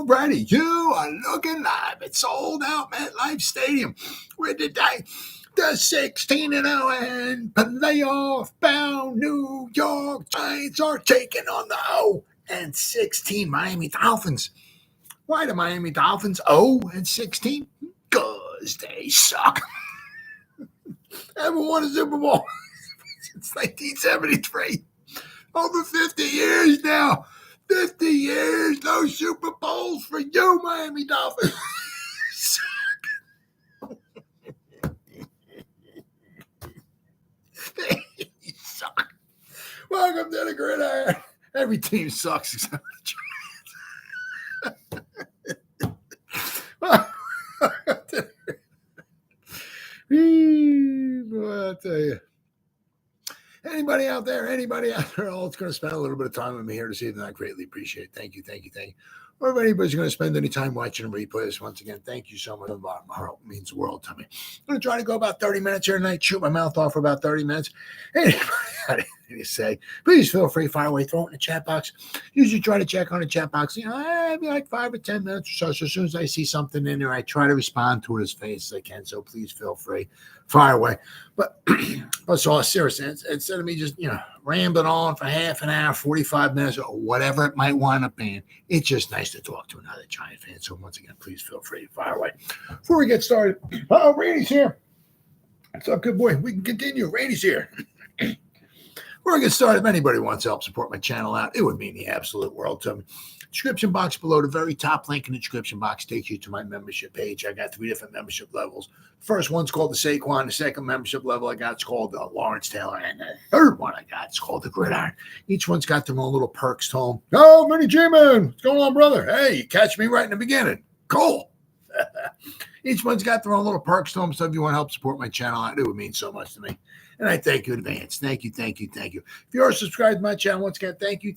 Tom Brady, you are looking live at sold out MetLife Stadium where today the 16-0 and playoff bound New York Giants are taking on the 0-16 Miami Dolphins. Why the Miami Dolphins 0-16? Because they suck. Haven't won a Super Bowl since 1973. Over 50 years now. 50 years, no Super Bowls for you, Miami Dolphins. You suck. Welcome to the Gridiron. Every team sucks except the Giants. Well, I'll tell you. Anybody out there, oh, it's going to spend a little bit of time with me here this evening. I greatly appreciate it. Thank you. Or if anybody's going to spend any time watching and replay this, once again, thank you so much. From the bottom of my heart, it means the world to me. I'm going to try to go about 30 minutes here tonight, shoot my mouth off for about 30 minutes. Anybody got anything to say, please feel free, fire away, throw it in the chat box. Usually try to check on the chat box, maybe like 5 or 10 minutes or so. So as soon as I see something in there, I try to respond to it as fast as I can. So please feel free, fire away. But so seriously, instead of me just, rambling on for half an hour, 45 minutes, or whatever it might wind up being, it's just nice to talk to another Giant fan. So once again, please feel free to fire away. Before we get started, Randy's here. What's up, good boy? We can continue. Randy's here. Before I get started, if anybody wants to help support my channel out, it would mean the absolute world to me. Description box below, the very top link in the description box takes you to my membership page. I got 3 different membership levels. The first one's called the Saquon. The second membership level I got is called the Lawrence Taylor. And the third one I got is called the Gridiron. Each one's got their own little perks to them. Oh, Mini G-Man, what's going on, brother? Hey, you catch me right in the beginning. Cool. Each one's got their own little perks to them. So if you want to help support my channel out, it would mean so much to me. And I thank you in advance. Thank you. If you are subscribed to my channel, once again, thank you.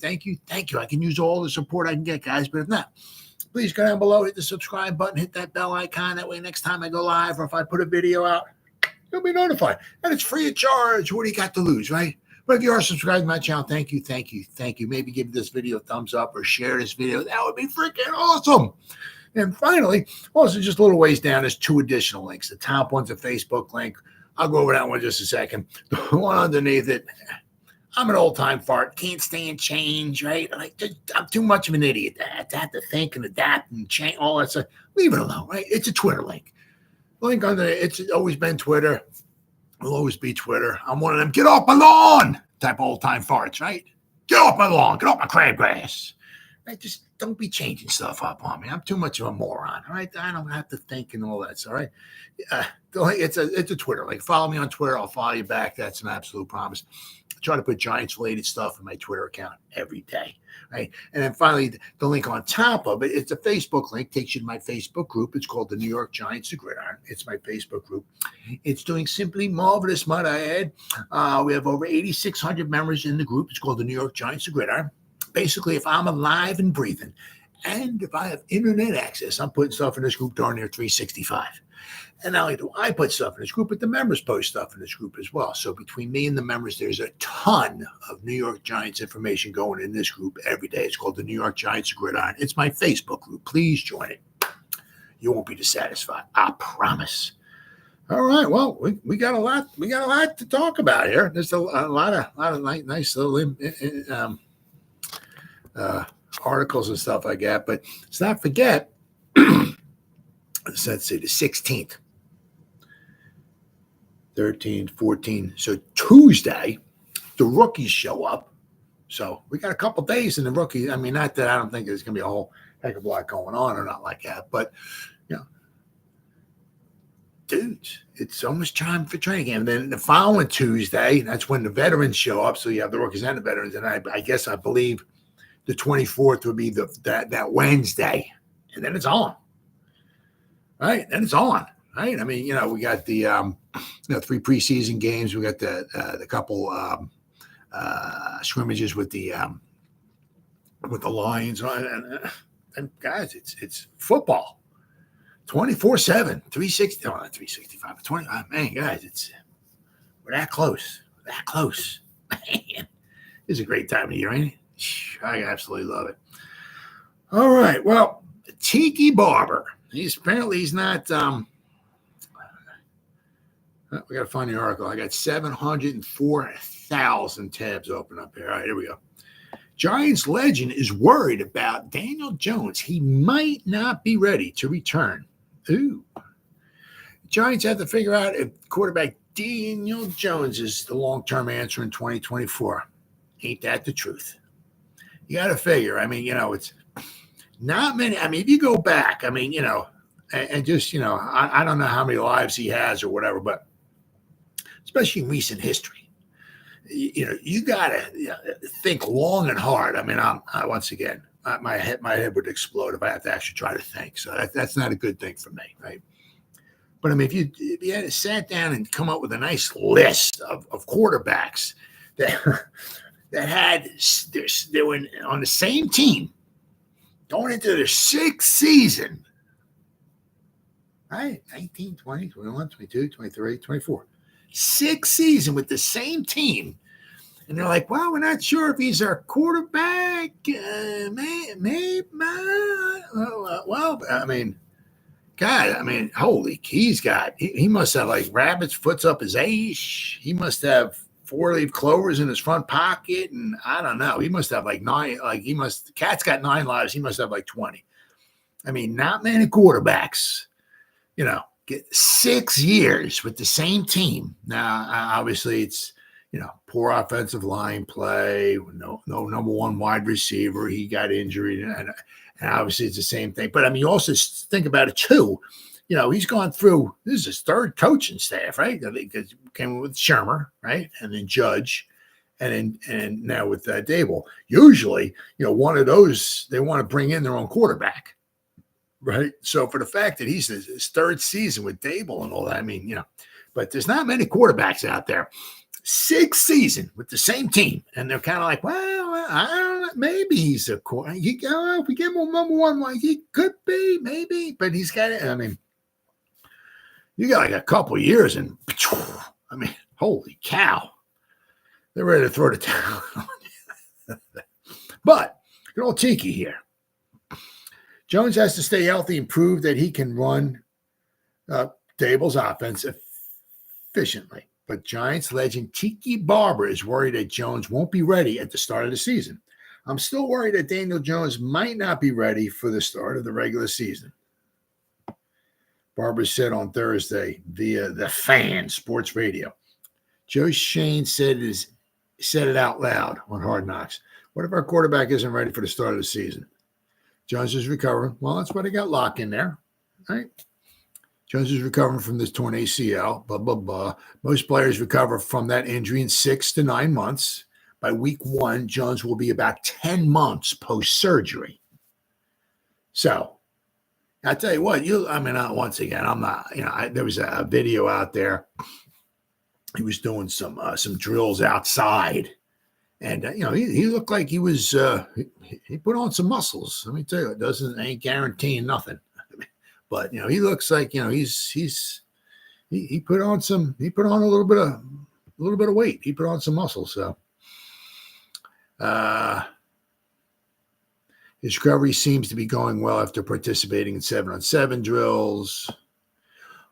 I can use all the support I can get, guys. But if not, please go down below, hit the subscribe button, hit that bell icon. That way, next time I go live or if I put a video out, you'll be notified. And it's free of charge. What do you got to lose, right? But if you are subscribed to my channel, thank you. Maybe give this video a thumbs up or share this video. That would be freaking awesome. And finally, also just a little ways down, there's 2 additional links. The top one's a Facebook link. I'll go over that one in just a second. The one underneath it, I'm an old-time fart. Can't stand change, right? I'm too much of an idiot to have to think and adapt and change, all that stuff. Leave it alone, right? It's a Twitter link. The link under it, it's always been Twitter. It'll always be Twitter. I'm one of them get off my lawn type old-time farts, right? Get off my lawn. Get off my crabgrass. Right? Just don't be changing stuff up on me. I'm too much of a moron, all right? I don't have to think and all that, all right? It's a Twitter link. Follow me on Twitter. I'll follow you back. That's an absolute promise. I try to put Giants-related stuff in my Twitter account every day, right? And then finally, the link on top of it, it's a Facebook link. Takes you to my Facebook group. It's called the New York Giants, the Gridiron. It's my Facebook group. It's doing simply marvelous, might I add. We have over 8,600 members in the group. It's called the New York Giants, the Gridiron. Basically, if I'm alive and breathing, and if I have internet access, I'm putting stuff in this group darn near 365. And not only do I put stuff in this group, but the members post stuff in this group as well. So between me and the members, there's a ton of New York Giants information going in this group every day. It's called the New York Giants Gridiron. It's my Facebook group. Please join it. You won't be dissatisfied. I promise. All right. Well, we got a lot. We got a lot to talk about here. There's a lot of nice little articles and stuff like that. But let's not forget. Let's say the 16th. 13, 14. So Tuesday, the rookies show up. So we got a couple days in the rookies. I mean, not that I don't think there's going to be a whole heck of a lot going on or not like that. But, dudes, it's almost time for training camp. And then the following Tuesday, that's when the veterans show up. So you have the rookies and the veterans. And I believe the 24th would be that Wednesday. And then it's on. Right? Then it's on. Right? I mean, we got the 3 preseason games. We got the couple scrimmages with the Lions, and guys, it's football, 24/7, 360, not 365, 20. Man, guys, we're that close, Man, it's a great time of year, ain't it? I absolutely love it. All right, well, Tiki Barber. He's not. We got to find the article. I got 704,000 tabs open up here. All right, here we go. Giants legend is worried about Daniel Jones. He might not be ready to return. Ooh. Giants have to figure out if quarterback Daniel Jones is the long-term answer in 2024. Ain't that the truth? You got to figure. I mean, it's not many. I mean, if you go back, and just, I don't know how many lives he has or whatever, but especially in recent history, you got to think long and hard. I mean, once again, my head would explode if I have to actually try to think. So that's not a good thing for me, right? But I mean, if you had sat down and come up with a nice list of quarterbacks that they were on the same team going into their sixth season, right? 19, 20, 21, 22, 23, 24. Sixth season with the same team. And they're like, well, we're not sure if he's our quarterback. Maybe. Well, I mean, God, holy, he must have like rabbit's foots up his ace. He must have 4-leaf clovers in his front pocket. And I don't know. He must have like 9, Cat's got 9 lives. He must have like 20. I mean, not many quarterbacks, get 6 years with the same team. Now, obviously, it's poor offensive line play, no number one wide receiver. He got injured, and obviously it's the same thing. But you also think about it too. He's gone through. This is his 3rd coaching staff, right? Because came with Shermer, right, and then Judge, and now with Dable. Usually, one of those they want to bring in their own quarterback. Right. So for the fact that he's his 3rd season with Dable and all that, but there's not many quarterbacks out there. 6th season with the same team. And they're kind of like, well, I don't know. Maybe he's a quarterback. If we give him a number one, he could be, maybe. But he's got it. You got like a couple years and, holy cow. They're ready to throw the towel on. But good old Tiki here. Jones has to stay healthy and prove that he can run Dable's offense efficiently. But Giants legend Tiki Barber is worried that Jones won't be ready at the start of the season. I'm still worried that Daniel Jones might not be ready for the start of the regular season. Barber said on Thursday via the Fan Sports Radio. Joe Shane said it out loud on Hard Knocks. What if our quarterback isn't ready for the start of the season? Jones is recovering. Well, that's why they got Locke in there, right? Jones is recovering from this torn ACL, blah, blah, blah. Most players recover from that injury in 6 to 9 months. By week 1, Jones will be about 10 months post-surgery. So, I tell you what, once again, I'm not, there was a video out there. He was doing some drills outside. And, he looked like he was, he put on some muscles. Let me tell you, ain't guaranteeing nothing. But, he looks like, he put on a little bit of weight. He put on some muscle. So, his recovery seems to be going well after participating in 7-on-7 drills.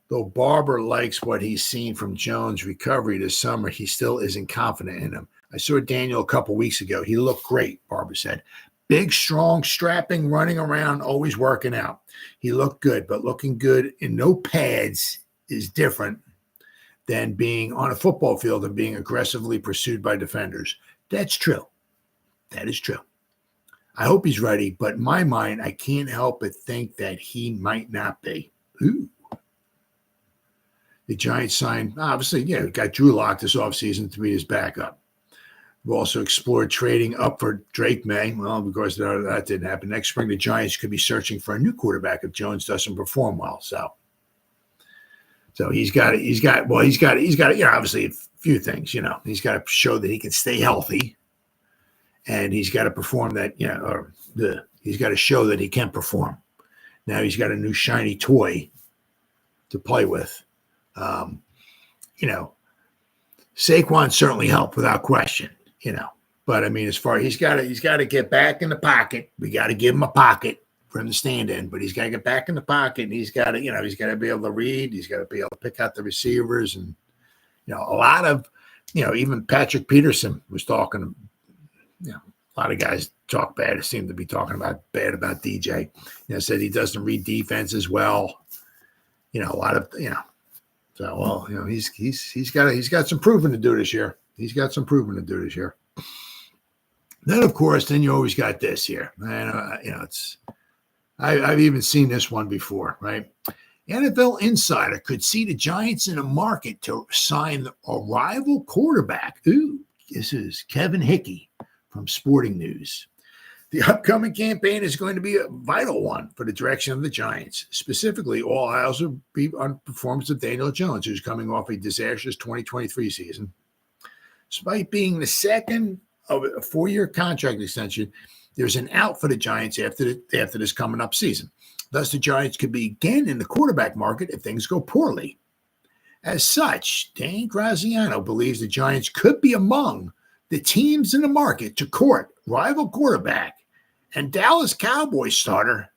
Though Barber likes what he's seen from Jones' recovery this summer, he still isn't confident in him. I saw Daniel a couple weeks ago. He looked great, Barber said. Big, strong, strapping, running around, always working out. He looked good, but looking good in no pads is different than being on a football field and being aggressively pursued by defenders. That's true. That is true. I hope he's ready, but in my mind, I can't help but think that he might not be. Ooh. The Giants signed, obviously, got Drew Lock this offseason to be his backup. We've also explored trading up for Drake May. Well, of course, that didn't happen. Next spring, the Giants could be searching for a new quarterback if Jones doesn't perform well. So he's got obviously a few things, he's got to show that he can stay healthy, and he's got to perform that, he's got to show that he can perform. Now he's got a new shiny toy to play with. Saquon certainly helped without question, but as far as he's got to get back in the pocket, we got to give him a pocket for him to stand in, but he's got to get back in the pocket, and he's got to, he's got to be able to read. He's got to be able to pick out the receivers, and a lot of, even Patrick Peterson was talking. A lot of guys talk bad. Seem to be talking bad about DJ. Said he doesn't read defense as well. A lot of So well, he's got some proving to do this year. He's got some proving to do this year. Then of course, you always got this here, man. It's I've even seen this one before, right? NFL Insider could see the Giants in a market to sign a rival quarterback. Ooh, this is Kevin Hickey from Sporting News. The upcoming campaign is going to be a vital one for the direction of the Giants. Specifically, all eyes will be on performance of Daniel Jones, who's coming off a disastrous 2023 season. Despite being the second of a 4-year contract extension, there's an out for the Giants after this coming up season. Thus, the Giants could be again in the quarterback market if things go poorly. As such, Dan Graziano believes the Giants could be among the teams in the market to court rival quarterback and Dallas Cowboys starter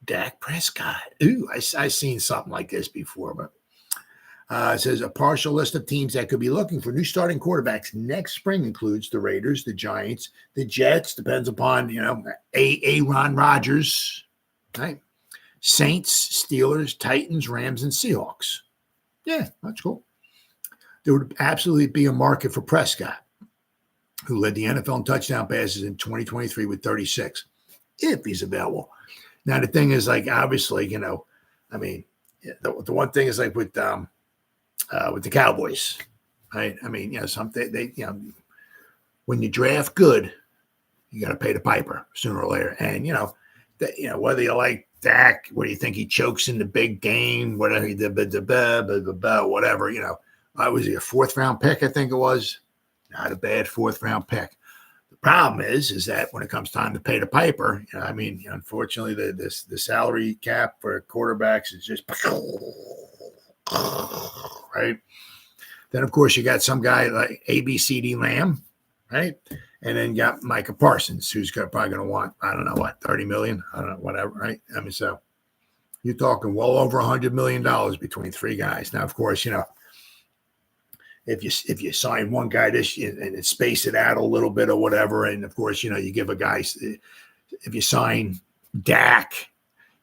Dak Prescott. Ooh, I seen something like this before, but it says a partial list of teams that could be looking for new starting quarterbacks next spring includes the Raiders, the Giants, the Jets, depends upon, Aaron Rodgers, right? Saints, Steelers, Titans, Rams, and Seahawks. Yeah, that's cool. There would absolutely be a market for Prescott, who led the NFL in touchdown passes in 2023 with 36, if he's available. Now, the thing is, obviously, the one thing is with the Cowboys, right? Something when you draft good, you got to pay the piper sooner or later. And, whether you like Dak, whether you think he chokes in the big game, whatever he did, whatever, I was a 4th round pick, I think it was. Not a bad 4th round pick. The problem is that when it comes time to pay the piper, unfortunately, the salary cap for quarterbacks is just right. Then, of course, you got some guy like ABCD Lamb, right? And then you got Micah Parsons, who's probably going to want, I don't know what, $30 million, I don't know, whatever, right? So you're talking well over $100 million between 3 guys. Now, of course, if you sign one guy this year and space it out a little bit or whatever, and of course, you give a guy, if you sign Dak,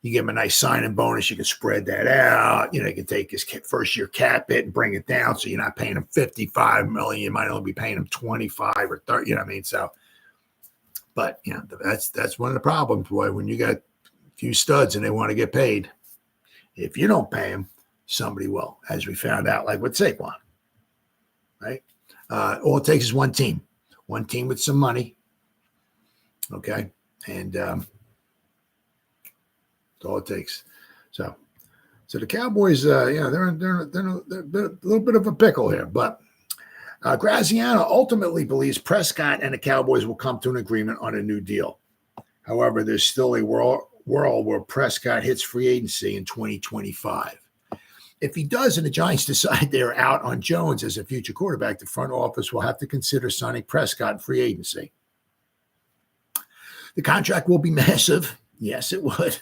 you give him a nice signing bonus, you can spread that out. You can take his first year cap hit and bring it down, so you're not paying him $55 million. You might only be paying him 25 or 30. You know what I mean? So, but that's one of the problems, boy. When you got a few studs and they want to get paid, if you don't pay them, somebody will, as we found out, like with Saquon. Right? All it takes is one team with some money. Okay. And that's all it takes. So the Cowboys, they're a little bit of a pickle here, but Graziano ultimately believes Prescott and the Cowboys will come to an agreement on a new deal. However, there's still a world where Prescott hits free agency in 2025. If he does and the Giants decide they're out on Jones as a future quarterback, the front office will have to consider signing Prescott in free agency. The contract will be massive. Yes, it would.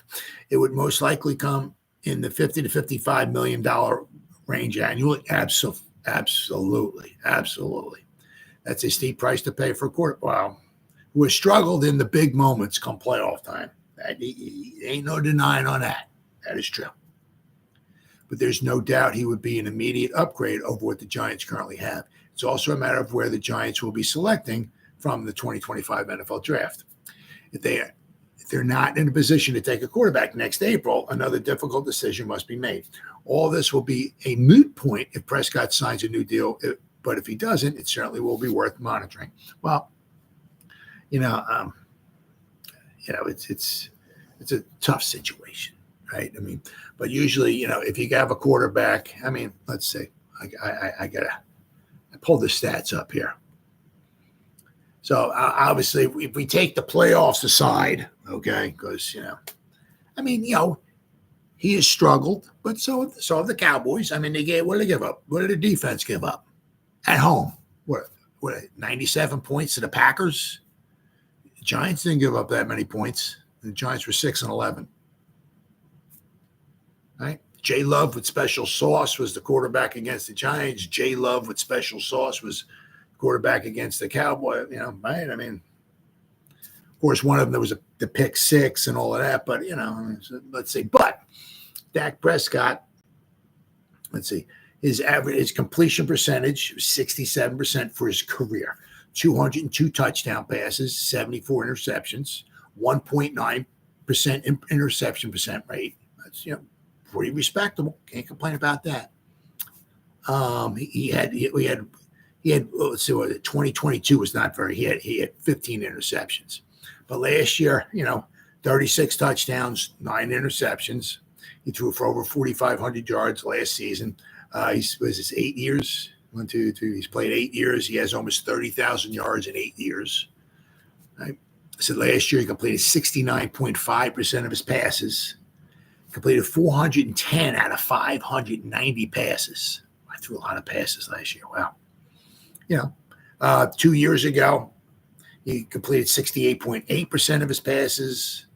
It would most likely come in the $50 to $55 million range annually. Absolutely. That's a steep price to pay for a quarterback who has struggled in the big moments come playoff time. Ain't no denying on that. That is true. But there's no doubt he would be an immediate upgrade over what the Giants currently have. It's also a matter of where the Giants will be selecting from the 2025 NFL draft. If they're not in a position to take a quarterback next April, another difficult decision must be made. All this will be a moot point if Prescott signs a new deal, but if he doesn't, it certainly will be worth monitoring. Well, it's a tough situation. Right. But usually, if you have a quarterback, let's say I pull the stats up here. So obviously, if we take the playoffs aside, okay, because, he has struggled, but so have the Cowboys. What did they give up? What did the defense give up at home? What 97 points to the Packers? The Giants didn't give up that many points. The Giants were 6-11. Right? J Love with special sauce was the quarterback against the Giants. J Love with special sauce was quarterback against the Cowboys. Right? I mean, of course, one of them there was the pick six and all of that. But let's see. But Dak Prescott, let's see, his completion percentage was 67% for his career. 202 touchdown passes, 74 interceptions, 1.9% interception percent rate. That's pretty respectable. Can't complain about that. He had let's see, 2022 was not very. He had 15 interceptions, but last year 36 touchdowns, 9 interceptions. He threw for over 4,500 yards last season. His 8 years. 1, 2, 3. He's played 8 years. He has almost 30,000 yards in 8 years. Right? So last year he completed 69.5% of his passes. Completed 410 out of 590 passes. I threw a lot of passes last year. Wow. 2 years ago, he completed 68.8% of his passes.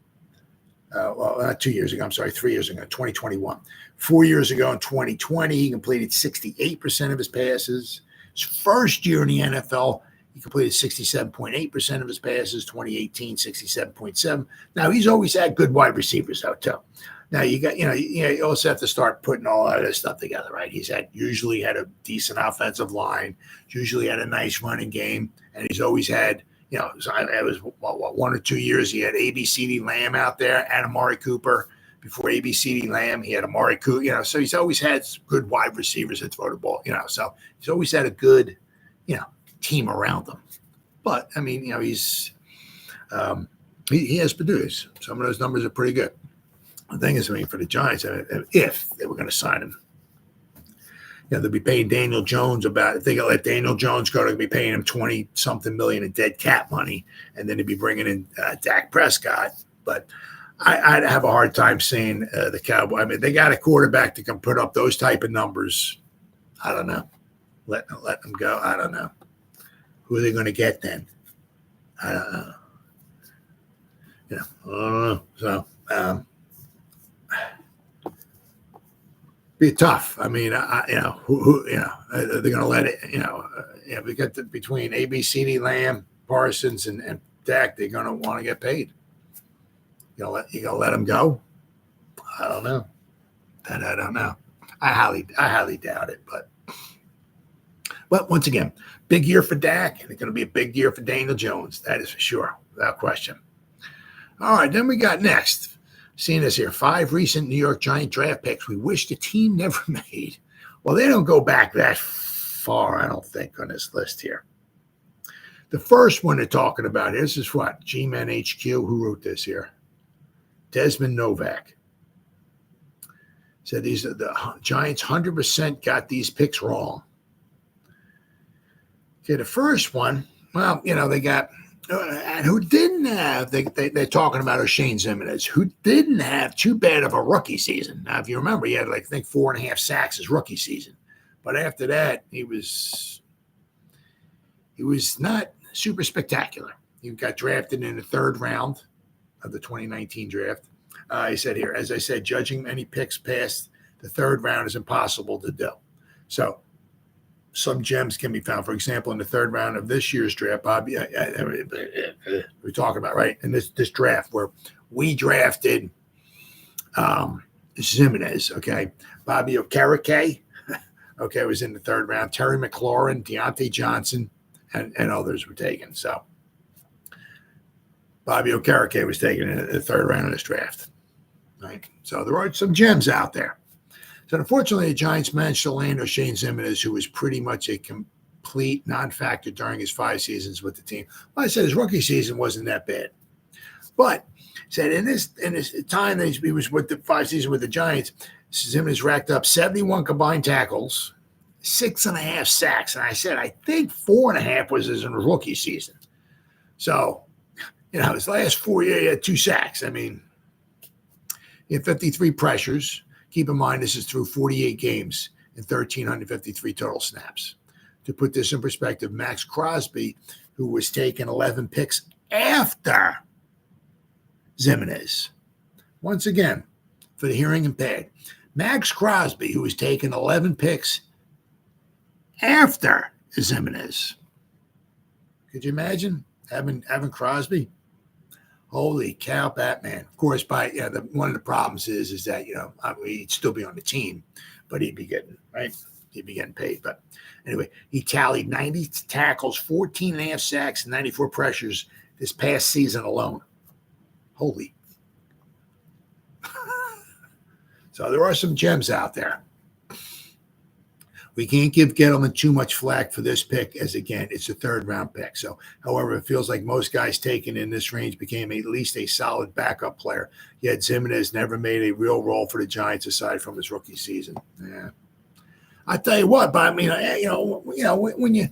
Not 2 years ago. I'm sorry, 3 years ago, 2021. 4 years ago in 2020, he completed 68% of his passes. His first year in the NFL, he completed 67.8% of his passes. 2018, 67.7. Now, he's always had good wide receivers, though, too. Now, you also have to start putting all of this stuff together, right? He's usually had a decent offensive line, usually had a nice running game, and he's always had, it was 1 or 2 years he had ABCD Lamb out there and Amari Cooper. Before ABCD Lamb, he had Amari Cooper, so he's always had good wide receivers that throw the ball, so he's always had a good, team around him. But, I mean, he's he has produced. Some of those numbers are pretty good. The thing is, for the Giants, if they were going to sign him, they'll be paying Daniel Jones if they let Daniel Jones go, they'll be paying him 20-something million in dead cap money, and then they'd be bringing in Dak Prescott. But I'd have a hard time seeing the Cowboys. I mean, they got a quarterback that can put up those type of numbers. I don't know. Let them go. I don't know. Who are they going to get then? I don't know. I don't know. So, be tough. I mean, who they're going to let it. We got between ABCD Lamb, Parsons, and Dak. They're going to want to get paid. You gonna let them go? I don't know. That I don't know. I highly doubt it. But once again, big year for Dak, and it's going to be a big year for Daniel Jones. That is for sure, without question. All right, then we got next. Seeing this here, 5 recent New York Giant draft picks we wish the team never made. Well, they don't go back that far, I don't think, on this list here. The first one they're talking about here, this is what? G-Man HQ, who wrote this here? Desmond Novak. Said the Giants 100% got these picks wrong. Okay, the first one, well, they got, and who didn't have, they're talking about Oshane Ximines, who didn't have too bad of a rookie season. Now, if you remember, he had 4.5 sacks his rookie season. But after that, he was not super spectacular. He got drafted in the 3rd round of the 2019 draft. He said here, as I said, judging many picks past the 3rd round is impossible to do. So some gems can be found. For example, in the 3rd round of this year's draft, Bobby, we're talking about, right, in this draft where we drafted Ximines, okay? Bobby Okereke, okay, was in the 3rd round. Terry McLaurin, Deontay Johnson, and others were taken. So Bobby Okereke was taken in the 3rd round of this draft, right? So there are some gems out there. So unfortunately, the Giants managed to land Oshane Ximines, who was pretty much a complete non-factor during his 5 seasons with the team. Well, I said his rookie season wasn't that bad, but said in this time that he was with the 5 seasons with the Giants, Ximines racked up 71 combined tackles, 6.5 sacks, and I said I think 4.5 was his rookie season. So his last 4 years, he had 2 sacks. I mean, he had 53 pressures. Keep in mind, this is through 48 games and 1,353 total snaps. To put this in perspective, Max Crosby, who was taking 11 picks after Ximines, once again, for the hearing impaired, Max Crosby, who was taken 11 picks after Ximines. Could you imagine having Crosby? Holy cow, Batman. Of course, one of the problems is that, he'd still be on the team, but he'd be getting paid. But anyway, he tallied 90 tackles, 14 and a half sacks, and 94 pressures this past season alone. Holy. So there are some gems out there. We can't give Gettleman too much flack for this pick, as again, it's a third-round pick. So, however, it feels like most guys taken in this range became at least a solid backup player. Yet Ximines never made a real role for the Giants aside from his rookie season. Yeah, I tell you what, but I mean, when you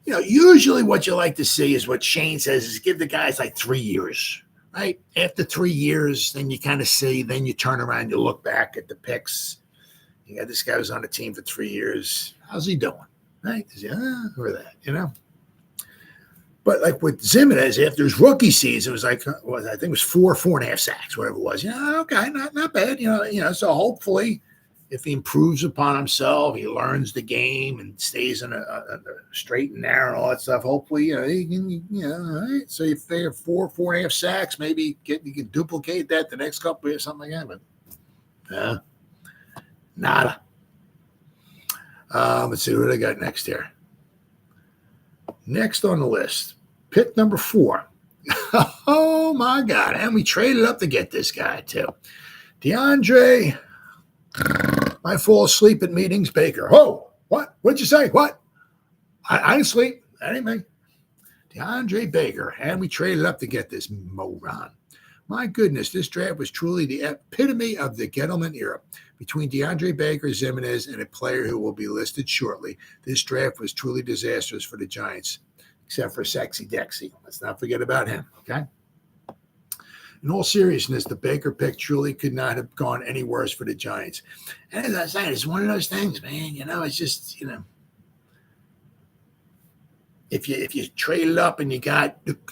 usually what you like to see is what Shane says is give the guys like 3 years, right? After 3 years, then you kind of see, then you turn around, you look back at the picks. Yeah, this guy was on the team for 3 years. How's he doing? Right? Or that, But like with Ximines, after his rookie season, it was like, I think it was 4.5 sacks, whatever it was. Okay, not bad. So hopefully, if he improves upon himself, he learns the game and stays in a straight and narrow and all that stuff. Hopefully, he can, all right. So if they have 4.5 sacks, maybe you can duplicate that the next couple years, something like that. But nada. Let's see what I got next here. Next on the list, pick number 4. Oh my God! And we traded up to get this guy too. DeAndre. I fall asleep at meetings, Baker. Oh, what? What'd you say? What? I didn't sleep. That ain't me. DeAndre Baker. And we traded up to get this moron. My goodness, this draft was truly the epitome of the Gettleman era. Between DeAndre Baker, Ximines, and a player who will be listed shortly, this draft was truly disastrous for the Giants, except for Sexy Dexy. Let's not forget about him, okay? In all seriousness, the Baker pick truly could not have gone any worse for the Giants. And as I said, it's one of those things, man. It's just, if you trade it up and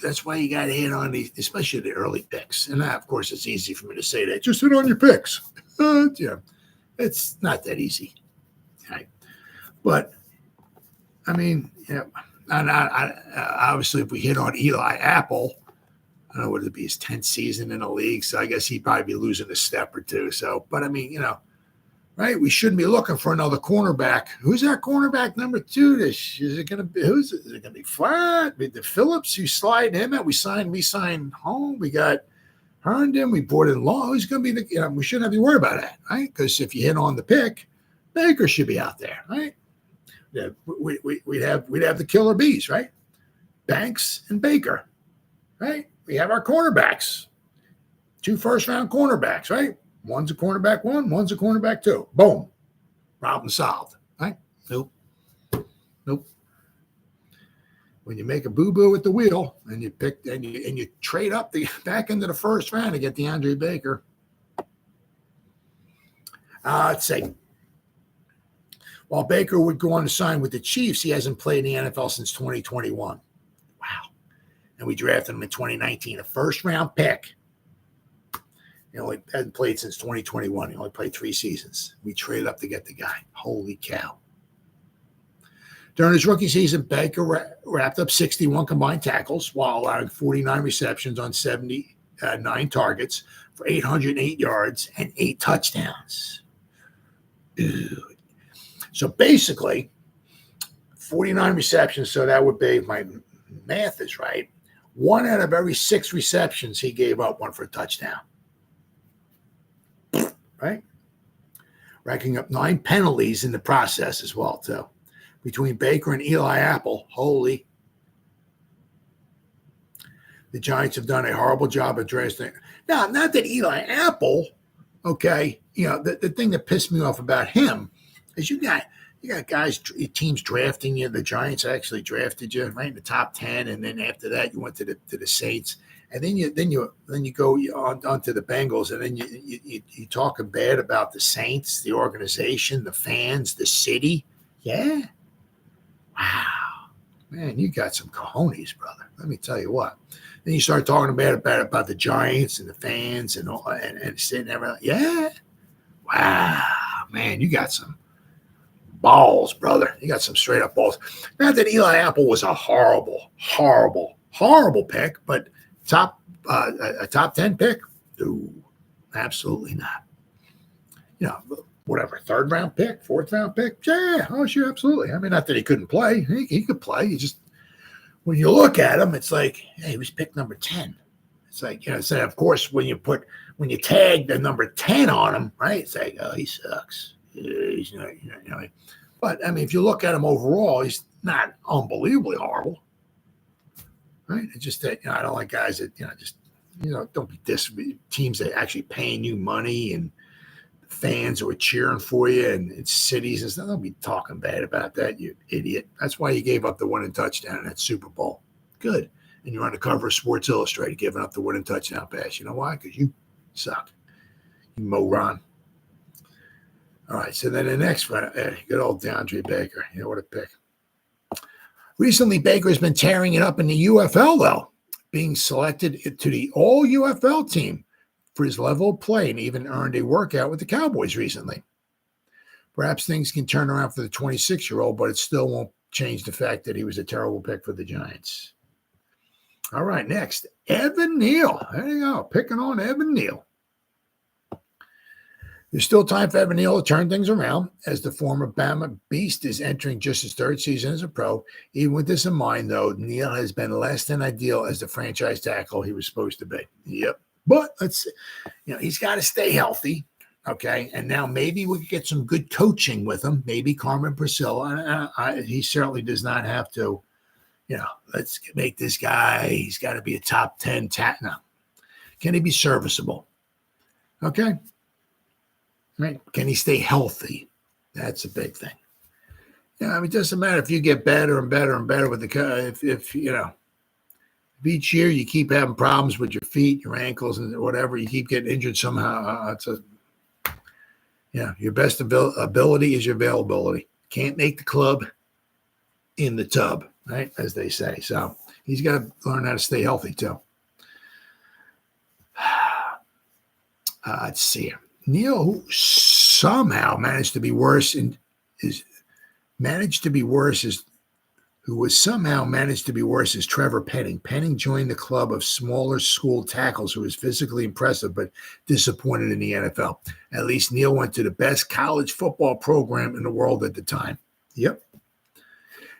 that's why you got to hit on these, especially the early picks. And of course, it's easy for me to say that. Just hit on your picks. It's not that easy. Right? But, I mean, and obviously if we hit on Eli Apple, I don't know, would it be his 10th season in the league? So I guess he'd probably be losing a step or two. So, but I mean, right? We shouldn't be looking for another cornerback. Who's our cornerback number 2? Is it going to be? Is it going to be Flat? The Phillips, you slide him out. We signed home. We got Herndon. We brought in Law. Who's going to be we shouldn't have to worry about that, right? Because if you hit on the pick, Baker should be out there, right? Yeah, we'd have the killer bees, right? Banks and Baker, right? We have our cornerbacks, 2 first-round cornerbacks, right? One's a cornerback 1, one's a cornerback 2. Boom. Problem solved, right? Nope. When you make a boo-boo at the wheel and you pick and you trade up the back into the first round to get DeAndre Baker. Let's see. While Baker would go on to sign with the Chiefs, he hasn't played in the NFL since 2021. Wow. And we drafted him in 2019, a first-round pick. He only hasn't played since 2021. He only played 3 seasons. We traded up to get the guy. Holy cow. During his rookie season, Baker wrapped up 61 combined tackles while allowing 49 receptions on 79 targets for 808 yards and 8 touchdowns. Dude. So basically, 49 receptions, so that would be, if my math is right, 1 out of every 6 receptions he gave up 1 for a touchdown. Right? Racking up 9 penalties in the process as well, too. Between Baker and Eli Apple, holy. The Giants have done a horrible job of drafting. Now, not that Eli Apple, okay, the thing that pissed me off about him is you got guys, teams drafting you. The Giants actually drafted you right in the top 10, and then after that you went to the Saints. And then you go on to the Bengals, and then you talking bad about the Saints, the organization, the fans, the city. Yeah. Wow. Man, you got some cojones, brother. Let me tell you what. Then you start talking bad about the Giants and the fans and all and sitting there. Yeah. Wow, man, you got some balls, brother. You got some straight up balls. Not that Eli Apple was a horrible pick, but a top 10 pick? No, absolutely not. You know, whatever, third round pick, fourth round pick? Yeah, oh, sure, absolutely. I mean, not that he couldn't play. He could play. He just, when you look at him, it's like, hey, he was picked number 10. It's like, you know, so of course, when you tag the number 10 on him, right? It's like, oh, he sucks. He's not, you know. But I mean, if you look at him overall, he's not unbelievably horrible, right? It's just that, you know, I don't like guys that, you know, just, you know, don't be teams that actually paying you money and fans who are cheering for you and cities and stuff. Don't be talking bad about that, you idiot. That's why you gave up the winning touchdown in that Super Bowl. Good. And you're on the cover of Sports Illustrated giving up the winning touchdown pass. You know why? Because you suck. You moron. All right, so then the next one, good old DeAndre Baker. You know what a pick. Recently, Baker has been tearing it up in the UFL, though, being selected to the all-UFL team for his level of play and even earned a workout with the Cowboys recently. Perhaps things can turn around for the 26-year-old, but it still won't change the fact that he was a terrible pick for the Giants. All right, next, Evan Neal. There you go, picking on Evan Neal. There's still time for Evan Neal to turn things around, as the former Bama Beast is entering just his third season as a pro. Even with this in mind, though, Neal has been less than ideal as the franchise tackle he was supposed to be. Yep. But he's got to stay healthy, okay? And now maybe we could get some good coaching with him. Maybe Carmen Priscilla. He certainly does not have to, let's make this guy, he's got to be a top 10 No. Can he be serviceable? Okay. Right. Can he stay healthy? That's a big thing. Yeah, I mean, it doesn't matter if you get better and better and better with if each year you keep having problems with your feet, your ankles, and whatever, you keep getting injured somehow. Your best ability is your availability. Can't make the club in the tub, right? As they say. So he's got to learn how to stay healthy too. Let's see. Neal, who somehow managed to be worse is Trevor Penning. Penning joined the club of smaller school tackles who was physically impressive but disappointed in the NFL. At least Neal went to the best college football program in the world at the time. Yep.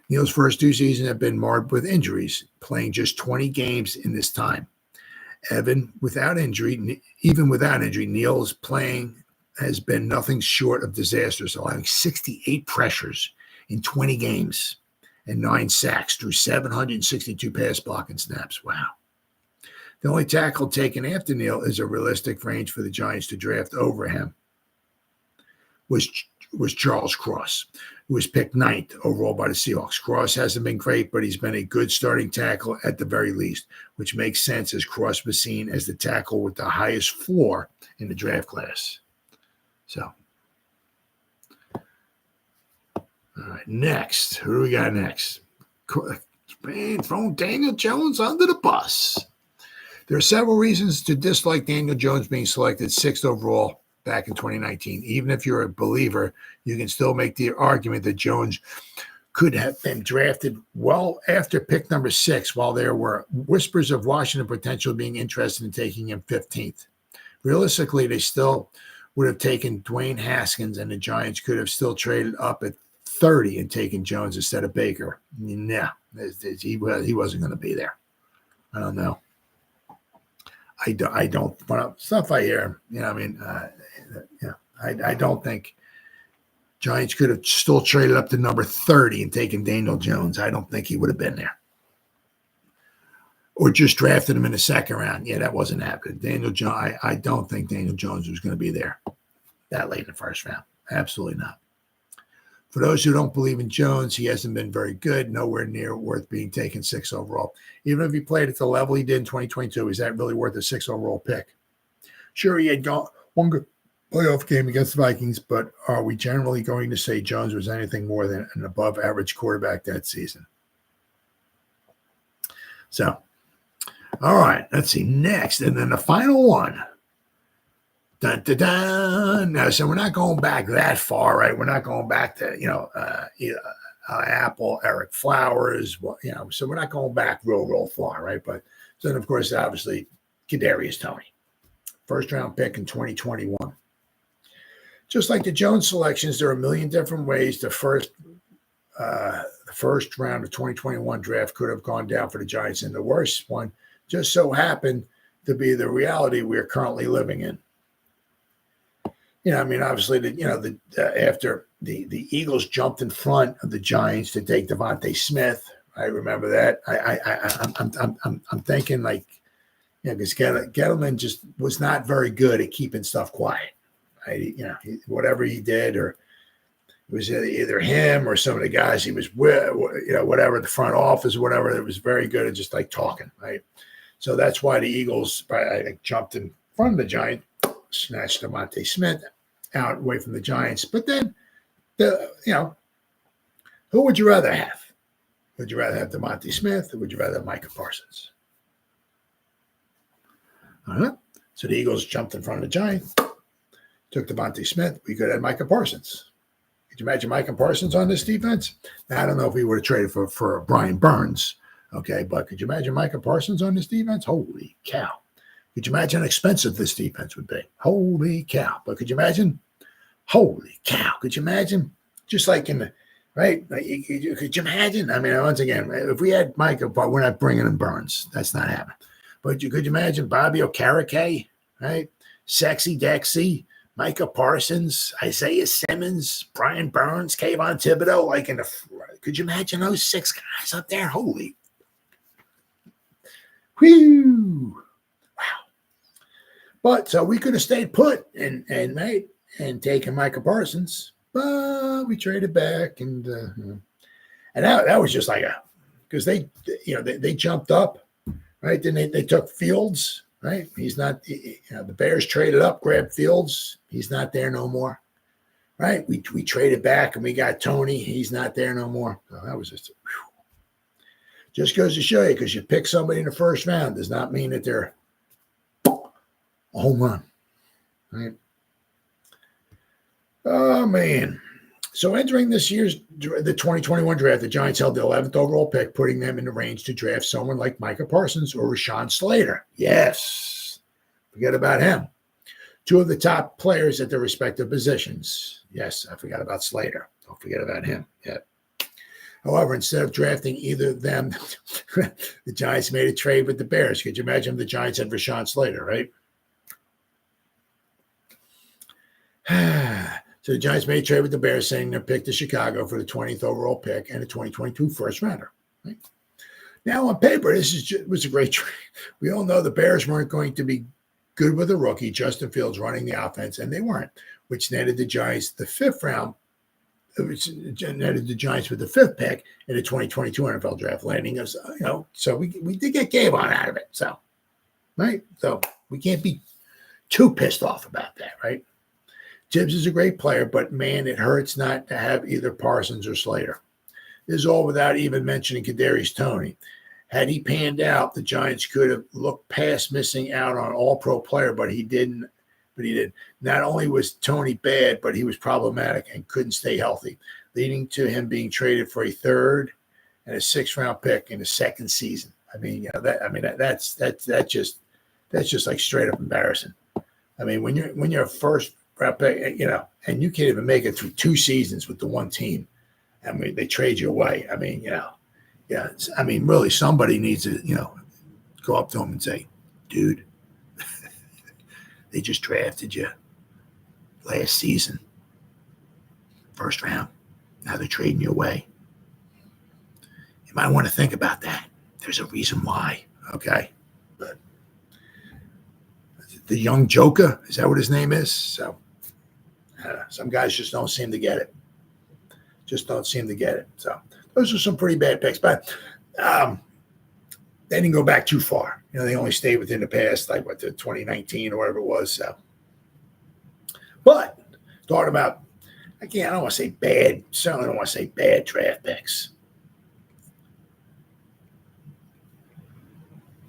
Neal's first 2 seasons have been marred with injuries, playing just 20 games in this time. Even without injury, Neal's playing has been nothing short of disastrous, allowing 68 pressures in 20 games and 9 sacks through 762 pass blocking snaps. Wow. The only tackle taken after Neal is a realistic range for the Giants to draft over him was Charles Cross, who was picked 9th overall by the Seahawks. Cross hasn't been great, but he's been a good starting tackle at the very least, which makes sense as Cross was seen as the tackle with the highest floor in the draft class. So, all right, next. Who do we got next? Man, throwing Daniel Jones under the bus. There are several reasons to dislike Daniel Jones being selected 6th overall back in 2019. Even if you're a believer, you can still make the argument that Jones could have been drafted well after pick number 6, while there were whispers of Washington potentially being interested in taking him 15th. Realistically, they still would have taken Dwayne Haskins, and the Giants could have still traded up at 30 and taken Jones instead of Baker. Nah, he wasn't going to be there. I don't know. I don't. Stuff I hear, I don't think Giants could have still traded up to number 30 and taken Daniel Jones. I don't think he would have been there. Or just drafted him in the 2nd round. Yeah, that wasn't happening. Daniel Jones, I don't think Daniel Jones was going to be there that late in the 1st round. Absolutely not. For those who don't believe in Jones, he hasn't been very good, nowhere near worth being taken 6th overall. Even if he played at the level he did in 2022, is that really worth a 6th overall pick? Sure, he had gone one good playoff game against the Vikings, but are we generally going to say Jones was anything more than an above-average quarterback that season? So, all right, let's see. Next, and then the final one. Dun, dun, dun. Now, so we're not going back that far, right? We're not going back to, Apple, Eric Flowers, so we're not going back real far, right? But then, of course, obviously, Kadarius Toney, first-round pick in 2021. Just like the Jones selections, there are a million different ways the first round of 2021 draft could have gone down for the Giants, and the worst one just so happened to be the reality we're currently living in. Obviously, after the Eagles jumped in front of the Giants to take DeVonta Smith, I remember that. I'm thinking because Gettleman just was not very good at keeping stuff quiet. Whatever he did, or it was either him or some of the guys he was with, whatever, the front office, whatever, that was very good at just talking, right? So that's why the Eagles, I think, jumped in front of the Giants, snatched DeVonta Smith out away from the Giants. But then, who would you rather have? Would you rather have DeVonta Smith, or would you rather have Micah Parsons? So the Eagles jumped in front of the Giants, took DeVonta Smith. We could have Micah Parsons. Could you imagine Micah Parsons on this defense? Now, I don't know if we would have traded for Brian Burns, okay, but could you imagine Micah Parsons on this defense? Holy cow. Could you imagine how expensive this defense would be? Holy cow. But could you imagine? Holy cow. Could you imagine? Just like in the, right? Could you imagine? Once again, if we had Micah, but we're not bringing in Burns. That's not happening. But could you imagine Bobby Okereke, right? Sexy Dexy, Micah Parsons, Isaiah Simmons, Brian Burns, Kayvon Thibodeau, could you imagine those six guys up there? Holy. Whew. But so we could have stayed put and taken Micah Parsons, but we traded back and that was just because they jumped up, right? Then they took Fields, right? He's not, the Bears traded up, grabbed Fields. He's not there no more, right? We traded back and we got Toney. He's not there no more. So that was just goes to show you, because you pick somebody in the first round does not mean that they're a home run, right? Oh, man. So entering the 2021 draft, the Giants held the 11th overall pick, putting them in the range to draft someone like Micah Parsons or Rashawn Slater. Yes. Forget about him. Two of the top players at their respective positions. Yes, I forgot about Slater. Don't forget about him. Yeah. However, instead of drafting either of them, the Giants made a trade with the Bears. Could you imagine if the Giants had Rashawn Slater, right? So the Giants made a trade with the Bears, saying they're picked to Chicago for the 20th overall pick and a 2022 first rounder. Right? Now, on paper, was a great trade. We all know the Bears weren't going to be good with a rookie, Justin Fields, running the offense, and they weren't, which netted the Giants the fifth round, which netted the Giants with the fifth pick in the 2022 NFL draft, landing us, so we did get Gavon out of it. So, right? So we can't be too pissed off about that, right? Tibbs is a great player, but man, it hurts not to have either Parsons or Slater. This is all without even mentioning Kadarius Toney. Had he panned out, the Giants could have looked past missing out on an all-pro player, but he didn't. Not only was Toney bad, but he was problematic and couldn't stay healthy, leading to him being traded for a third and a sixth-round pick in the second season. That's just like straight up embarrassing. When you're a first round pick, and you can't even make it through two seasons with the one team, they trade you away. Really, somebody needs to, go up to him and say, dude, they just drafted you last season, first round. Now they're trading you away. You might want to think about that. There's a reason why, okay? But the young Joker, is that what his name is? So some guys just don't seem to get it. So those are some pretty bad picks, but they didn't go back too far. They only stayed within the past, to 2019 or whatever it was. So, but talking about, I don't want to say bad. Certainly don't want to say bad draft picks.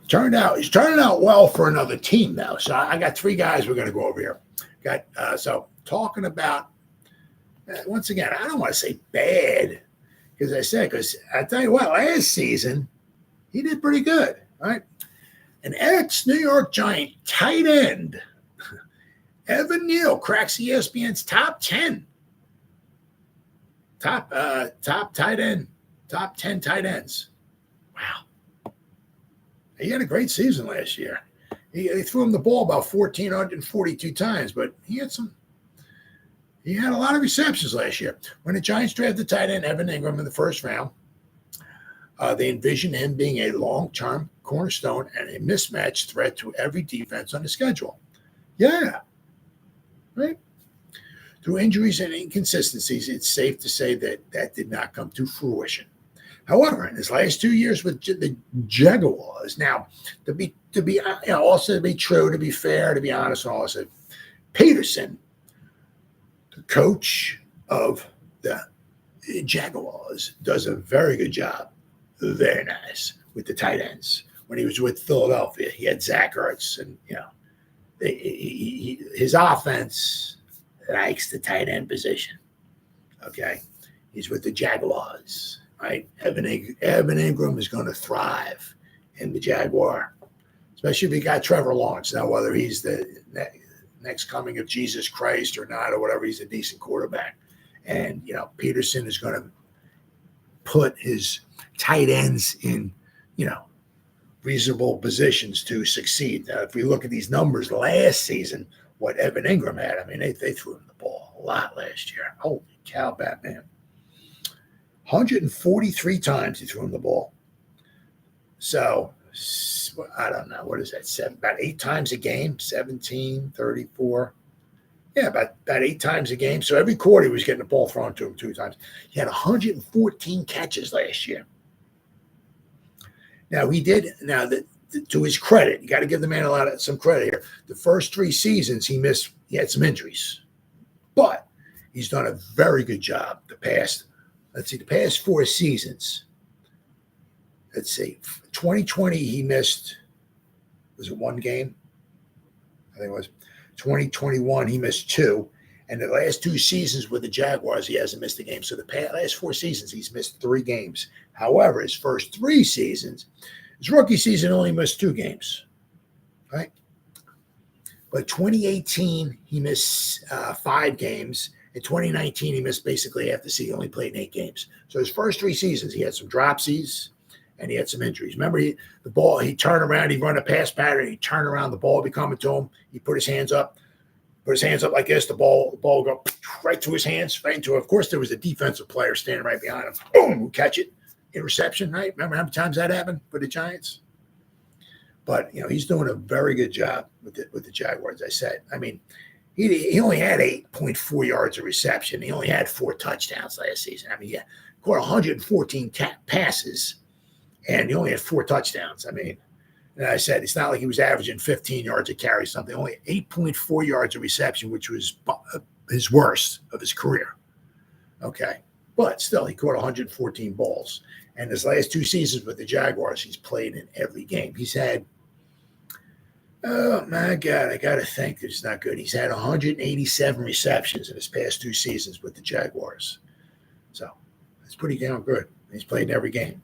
He's turning out well for another team now. So I got three guys we're going to go over here. So talking about, once again, I don't want to say bad, because I tell you what, last season, he did pretty good, right? An ex-New York Giant tight end, Evan Neal, cracks ESPN's top 10. Top 10 tight ends. Wow. He had a great season last year. He threw him the ball about 1,442 times, but he had a lot of receptions last year. When the Giants drafted tight end Evan Engram in the first round, they envisioned him being a long-term cornerstone and a mismatched threat to every defense on the schedule. Yeah. Right? Through injuries and inconsistencies, it's safe to say that did not come to fruition. However, in his last 2 years with the Jaguars, now to be also to be true, to be fair, to be honest, also Peterson, the coach of the Jaguars, does a very good job, very nice with the tight ends. When he was with Philadelphia, he had Zach Ertz, and his offense likes the tight end position. Okay, he's with the Jaguars. Right, Evan Engram is going to thrive in the Jaguar, especially if he got Trevor Lawrence. Now, whether he's the next coming of Jesus Christ or not, or whatever, he's a decent quarterback. And Peterson is going to put his tight ends in reasonable positions to succeed. Now, if we look at these numbers last season, what Evan Engram had, I mean, they threw him the ball a lot last year. Holy cow, Batman. 143 times he threw him the ball. So, I don't know. What is that? About 8 times a game, 17, 34. Yeah, about 8 times a game. So every quarter he was getting the ball thrown to him 2 times. He had 114 catches last year. Now, to his credit, you got to give the man some credit here. The first 3 seasons he had some injuries. But he's done a very good job the past 4 seasons. 2020 he missed, was it 1 game? I think it was. 2021 he missed 2. And the last 2 seasons with the Jaguars, he hasn't missed a game. So the last 4 seasons, he's missed 3 games. However, his first 3 seasons, his rookie season only missed 2 games, right? But 2018, he missed 5 games. In 2019, he missed basically half the season. He only played in 8 games. So his first 3 seasons, he had some dropsies and he had some injuries. Remember, he'd turn around, he'd run a pass pattern, he'd turn around, the ball would be coming to him. He'd put his hands up like this, the ball would go right to his hands, right into it. Of course, there was a defensive player standing right behind him. Boom, would catch it. Interception, right? Remember how many times that happened for the Giants? But, he's doing a very good job with the Jaguars, I said. I mean, he only had 8.4 yards of reception. He only had 4 touchdowns last season. I mean, yeah, caught 114 passes, and he only had 4 touchdowns. I mean, and I said, it's not like he was averaging 15 yards a carry, something. Only 8.4 yards of reception, which was his worst of his career. Okay. But still, he caught 114 balls. And his last 2 seasons with the Jaguars, he's played in every game. He's had, oh, my God, I got to think it's not good. He's had 187 receptions in his past 2 seasons with the Jaguars. So it's pretty damn good. He's played in every game.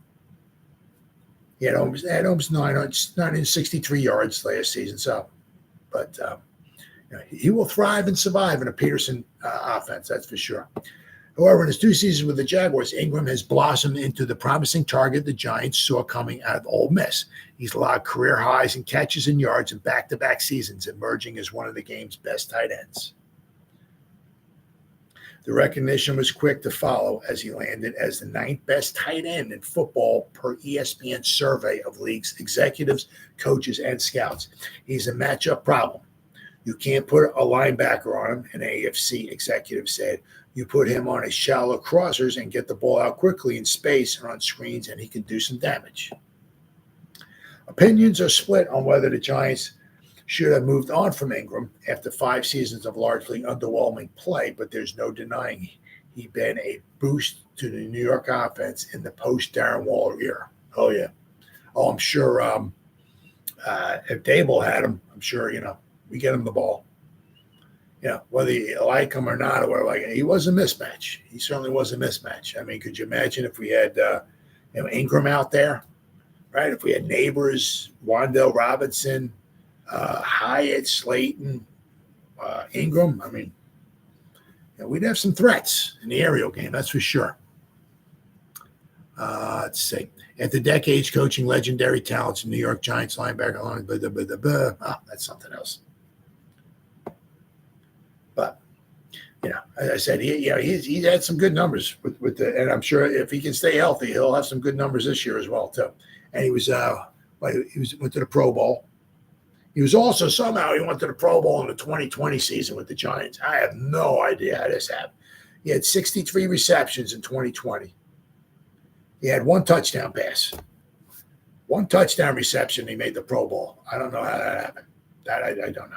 He had almost 963 yards last season. So, but he will thrive and survive in a Peterson offense, that's for sure. However, in his 2 seasons with the Jaguars, Engram has blossomed into the promising target the Giants saw coming out of Ole Miss. He's logged career highs in catches and yards in back-to-back seasons, emerging as one of the game's best tight ends. The recognition was quick to follow as he landed as the 9th best tight end in football per ESPN survey of league's executives, coaches, and scouts. He's a matchup problem. You can't put a linebacker on him, an AFC executive said. You put him on a shallow crossers and get the ball out quickly in space or on screens, and he can do some damage. Opinions are split on whether the Giants should have moved on from Engram after 5 seasons of largely underwhelming play, but there's no denying he'd been a boost to the New York offense in the post-Darren Waller era. Oh, yeah. Oh, I'm sure if Dable had him, I'm sure, we get him the ball. whether you like him or not, or whatever, he was a mismatch. He certainly was a mismatch. I mean, could you imagine if we had Engram out there, right? If we had Neighbors, Wan'Dale Robinson, Hyatt, Slayton, Engram, I mean, we'd have some threats in the aerial game, that's for sure. Let's see. After decades coaching legendary talents in New York Giants linebacker, that's something else. But, as I said, he's had some good numbers with the, and I'm sure if he can stay healthy, he'll have some good numbers this year as well too. And he went to the Pro Bowl. He was also somehow he went to the Pro Bowl in the 2020 season with the Giants. I have no idea how this happened. He had 63 receptions in 2020. He had one touchdown pass, one touchdown reception. He made the Pro Bowl. I don't know how that happened. That I don't know.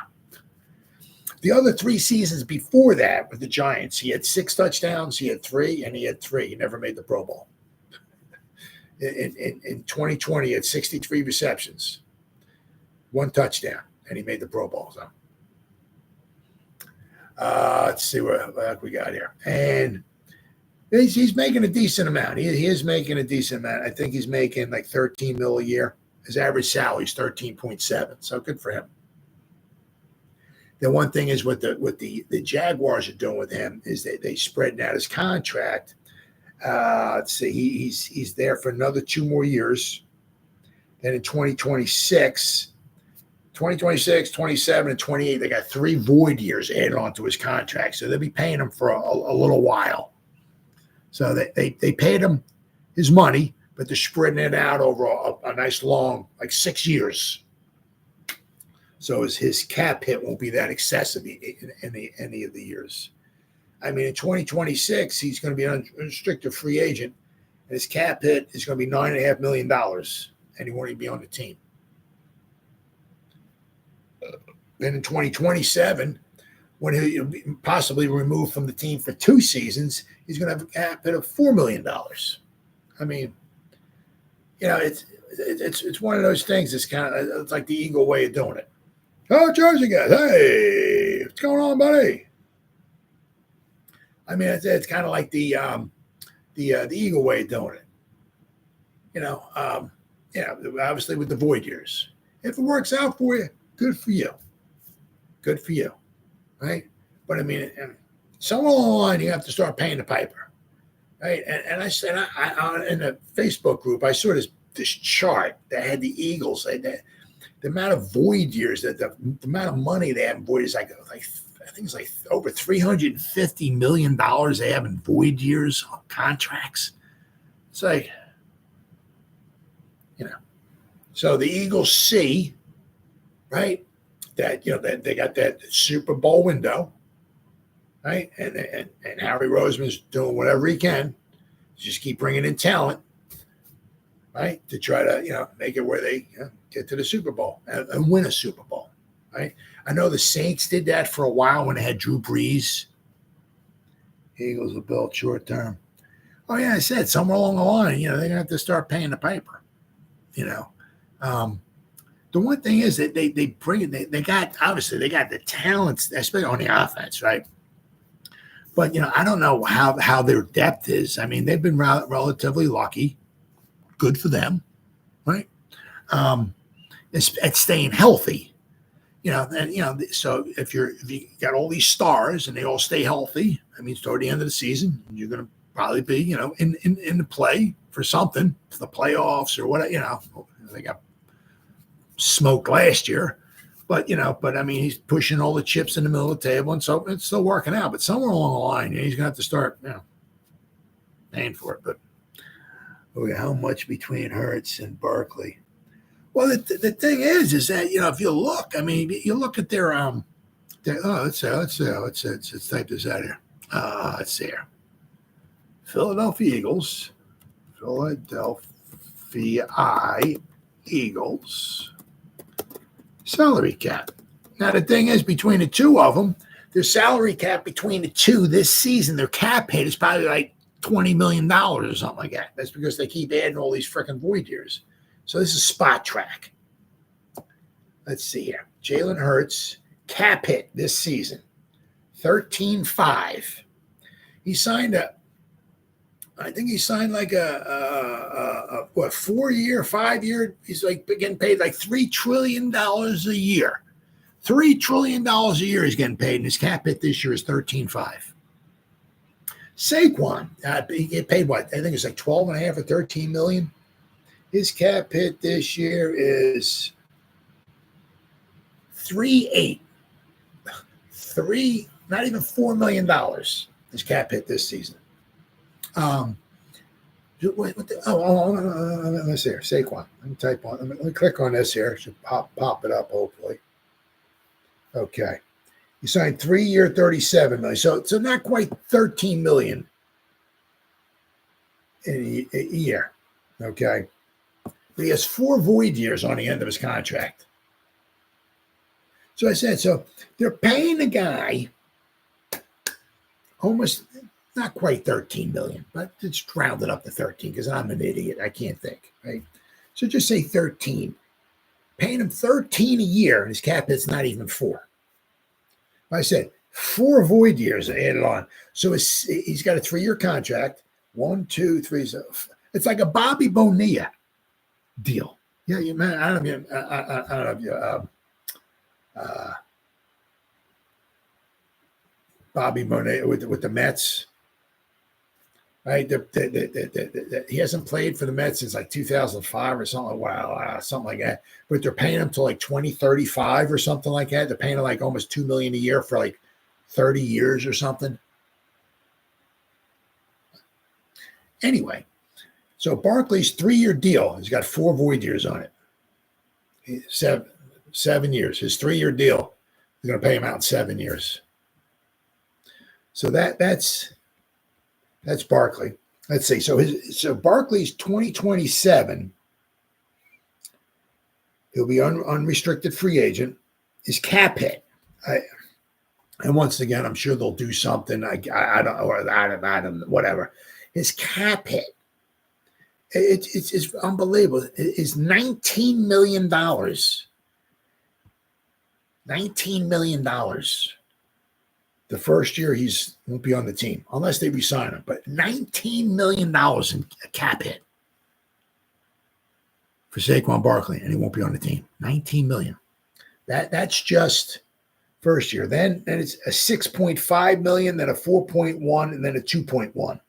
The other 3 seasons before that with the Giants, he had 6 touchdowns, he had 3, and he had 3. He never made the Pro Bowl. In 2020, he had 63 receptions, 1 touchdown, and he made the Pro Bowl. So let's see what we got here. And he's making a decent amount. He is making a decent amount. I think he's making like $13 million a year. His average salary is 13.7. So good for him. The one thing is what the Jaguars are doing with him is they spreading out his contract. Let's see, he's there for another 2 more years. Then in 2026, 27, and 28, they got 3 void years added onto his contract. So they'll be paying him for a little while. So they paid him his money, but they're spreading it out over a nice long, like 6 years. So his cap hit won't be that excessive in any of the years. I mean, in 2026, he's going to be an unrestricted free agent, and his cap hit is going to be $9.5 million, and he won't even be on the team. Then in 2027, when he'll be possibly removed from the team for 2 seasons, he's going to have a cap hit of $4 million. I mean, it's one of those things. It's like the Eagle way of doing it. Oh, Jersey guys, hey, what's going on, buddy? I mean, it's kind of like the Eagle way of doing it. Obviously with the void years. If it works out for you, good for you. Good for you, right? But I mean, somewhere along the line, you have to start paying the piper, right? And I said, I in the Facebook group, I saw this chart that had the Eagles. The amount of void years, the amount of money they have in void is like I think it's like over $350 million they have in void years on contracts. It's like, so the Eagles see, right, that that they got that Super Bowl window, right, and Harry Roseman's doing whatever he can, just keep bringing in talent, right, to try to make it where they get to the Super Bowl and win a Super Bowl, right? I know the Saints did that for a while when they had Drew Brees. Eagles were built short term. Oh yeah, I said somewhere along the line, they're gonna have to start paying the piper. The one thing is that they bring it. They got the talents, especially on the offense, right? But I don't know how their depth is. I mean, they've been relatively lucky. Good for them, right? At staying healthy, so if you got all these stars and they all stay healthy, I mean, toward the end of the season, you're going to probably be, in the play for something, for the playoffs or what, they got smoked last year, but I mean, he's pushing all the chips in the middle of the table, and so it's still working out. But somewhere along the line, he's going to have to start, paying for it. But how much between Hurts and Barkley? Well, the thing is that if you look, I mean, you look at their let's type this out here. Let's see here. Philadelphia Eagles salary cap. Now the thing is, between the two of them, their salary cap between the two this season, their cap hit is probably like $20 million or something like that. That's because they keep adding all these freaking void years. So this is spot track. Let's see here. Jalen Hurts cap hit this season, 13.5. He signed I think he signed like a 4-year, 5-year. He's like getting paid like $3 trillion a year. $3 trillion a year he's getting paid, and his cap hit this year is 13.5. Saquon, he get paid what? I think it's like 12.5 or 13 million. His cap hit this year is 3.8. Not even $4 million. His cap hit this season. Let's see here. Saquon. Let me type on. Let me click on this here. It should pop it up, hopefully. Okay. He signed 3-year, 37 million. So not quite 13 million in a year. Okay. But he has 4 void years on the end of his contract. So I said, so they're paying the guy almost not quite 13 million, but it's rounded up to 13 because I'm an idiot. I can't think, right? So just say 13. Paying him 13 a year, and his cap hit's not even 4. I said 4 void years added on. So he's got a 3-year contract. 1, 2, 3. So it's like a Bobby Bonilla deal. Yeah, man. I don't know if you. Bobby Bonilla with the Mets, right? He hasn't played for the Mets since like 2005 or something. Wow, something like that. But they're paying him to like 2035 or something like that. They're paying him like almost $2 million a year for like 30 years or something. Anyway, so Barkley's 3-year deal has got 4 void years on it. 7 years. His 3-year deal is going to pay him out in 7 years. So that's Barkley. Let's see. So Barkley's 2027. He'll be unrestricted free agent. His cap hit. And once again, I'm sure they'll do something. I don't whatever. His cap hit. It's unbelievable. It's $19 million. $19 million. The first year won't be on the team unless they resign him. But $19 million in cap hit for Saquon Barkley, and he won't be on the team. $19 million. That's just first year. Then it's a $6.5 million, then a 4.1, and then a 2.1.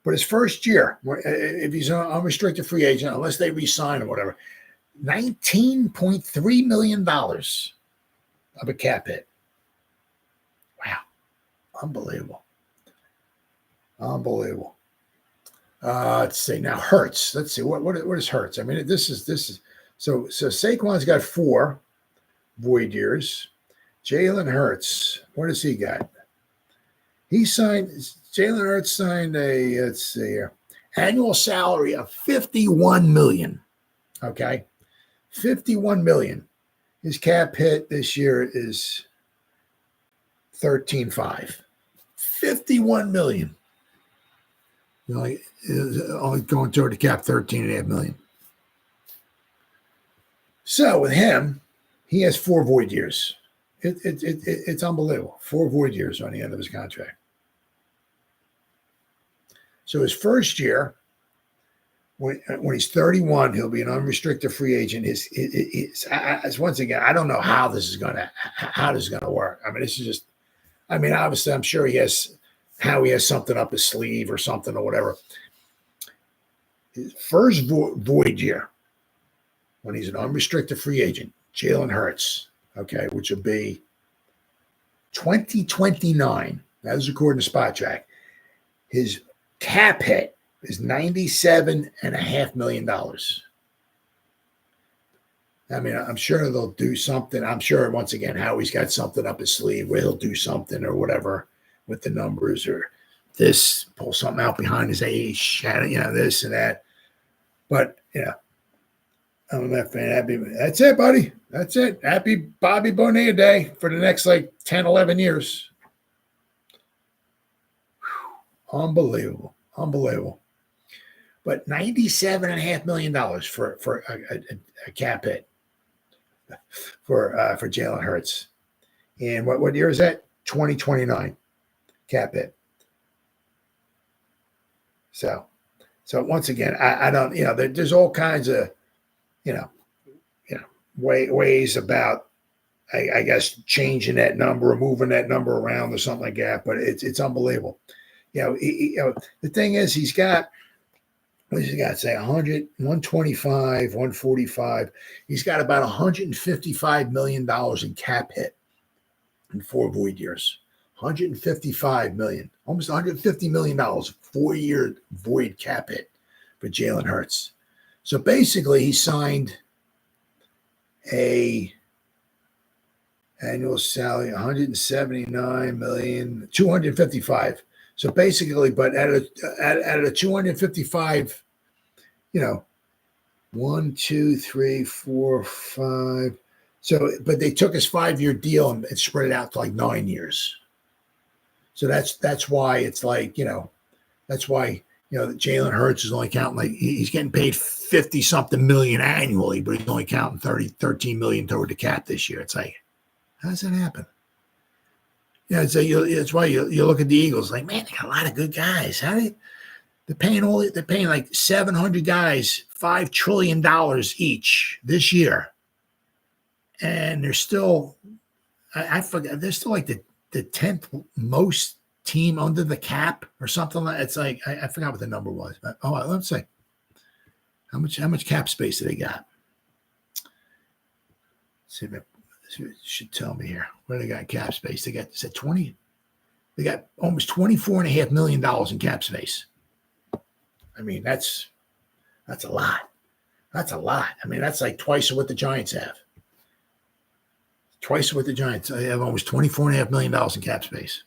But his first year, if he's an unrestricted free agent, unless they resign or whatever, $19.3 million of a cap hit. Wow. Unbelievable. Let's see. Now Hurts. Let's see. What is Hurts? I mean, this is so Saquon's got 4 void years. Jalen Hurts. What does he got? Jalen Hurts signed a, let's see here, annual salary of $51 million. Okay. $51 million. His cap hit this year is 13.5. $51 million. Only going toward the cap, 13.5 million. So with him, he has 4 void years. It's unbelievable. 4 void years on the end of his contract. So his first year, when he's 31, he'll be an unrestricted free agent. Once again, I don't know how this is gonna work. I mean, this is just. I mean, obviously, I'm sure he has something up his sleeve or something or whatever. His first void year, when he's an unrestricted free agent, Jalen Hurts, okay, which will be 2029. That is according to Spot Track. His cap hit is $97.5 million. I mean, I'm sure they'll do something. I'm sure, once again, Howie's got something up his sleeve where he'll do something or whatever with the numbers or pull something out behind his age, this and that. But, I'm not happy. That's it, buddy. That's it. Happy Bobby Bonilla Day for the next, 10, 11 years. Whew. Unbelievable. But $97.5 million for a cap hit for Jalen Hurts. And what year is that? 2029 cap hit. So once again, I don't, there's all kinds of, ways about, I guess, changing that number or moving that number around or something like that. But it's unbelievable. The thing is, he's got, what does he got? Say 100, 125, 145. He's got about $155 million in cap hit in 4 void years. $155 million, almost $150 million, 4-year void cap hit for Jalen Hurts. So basically, he signed a annual salary, $179 million, $255. So basically, but at a 255, 1, 2, 3, 4, 5. So, but they took his 5-year deal and spread it out to like 9 years. So that's why it's like, that's why, Jalen Hurts is only counting, like, he's getting paid 50 something million annually, but he's only counting 13 million toward the cap this year. It's like, how does that happen? It's why you look at the Eagles, like, man, they got a lot of good guys. They're paying like 700 guys $5 trillion each this year. And they're still, I forgot, they're still like the 10th most team under the cap or something like. It's like, I forgot what the number was, but let's see. How much cap space do they got? Let's see if it should tell me here. What do they got in cap space? They got 20. They got almost $24.5 million in cap space. I mean, that's a lot. That's a lot. I mean, that's like twice of what the Giants have. Twice what the Giants. They have almost $24.5 million in cap space.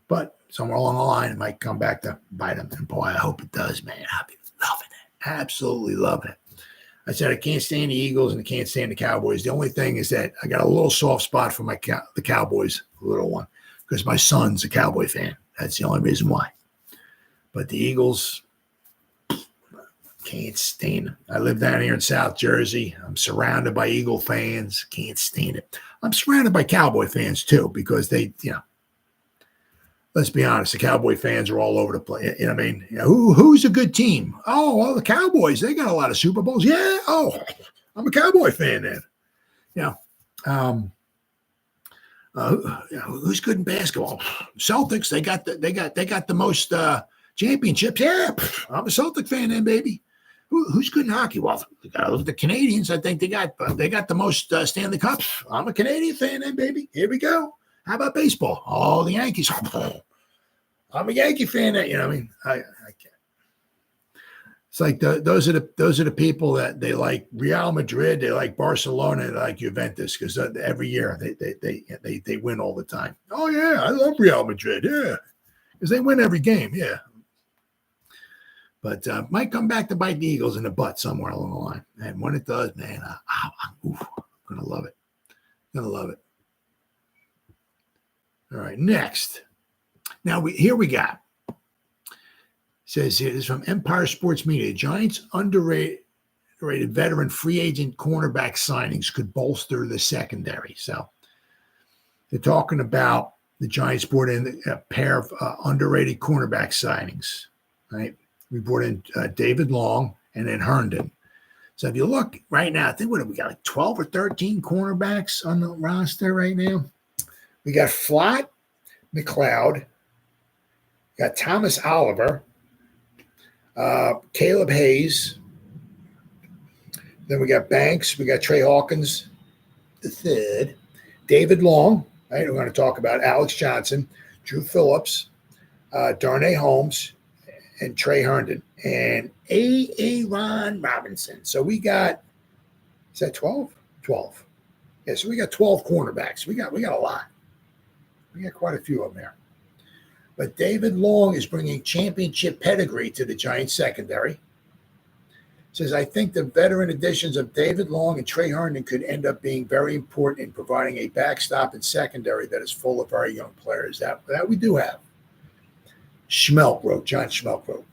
But somewhere along the line, it might come back to bite them. And boy, I hope it does, man. I'll be loving it. Absolutely loving it. I said I can't stand the Eagles and I can't stand the Cowboys. The only thing is that I got a little soft spot for the Cowboys, a little one, because my son's a Cowboy fan. That's the only reason why. But the Eagles, can't stand them. I live down here in South Jersey. I'm surrounded by Eagle fans. Can't stand it. I'm surrounded by Cowboy fans too, because they, let's be honest, the Cowboy fans are all over the place. You know what I mean? Who's a good team? Oh, well, the Cowboys, they got a lot of Super Bowls. Yeah. Oh, I'm a Cowboy fan then. Who's good in basketball? Celtics, they got the most championships. Yeah, I'm a Celtic fan then, baby. Who's good in hockey? Well, the Canadians, I think they got the most Stanley Cups. I'm a Canadian fan then, baby. Here we go. How about baseball? Oh, the Yankees. I'm a Yankee fan. I mean, I can't. It's like those are the people that they like Real Madrid, they like Barcelona, they like Juventus, because every year they win all the time. Oh yeah, I love Real Madrid. Yeah, because they win every game. Yeah, but might come back to bite the Eagles in the butt somewhere along the line. And when it does, man, I'm gonna love it. Gonna love it. All right, next. Now we got. Says here, this is from Empire Sports Media. Giants underrated veteran free agent cornerback signings could bolster the secondary. So they're talking about the Giants brought in a pair of underrated cornerback signings. Right, we brought in David Long and then Herndon. So if you look right now, I think we got like 12 or 13 cornerbacks on the roster right now. We got Flat McLeod, got Thomas Oliver, Caleb Hayes. Then we got Banks. We got Trey Hawkins, the third. David Long. Right, we're going to talk about Alex Johnson, Drew Phillips, Darnay Holmes, and Trey Herndon, and Aaron Robinson. So we got, is that 12? 12. Yeah, so we got 12 cornerbacks. We got a lot. We got quite a few of them there. But David Long is bringing championship pedigree to the Giants secondary. Says, I think the veteran additions of David Long and Trey Herndon could end up being very important in providing a backstop and secondary that is full of very young players. That we do have. John Schmelk wrote,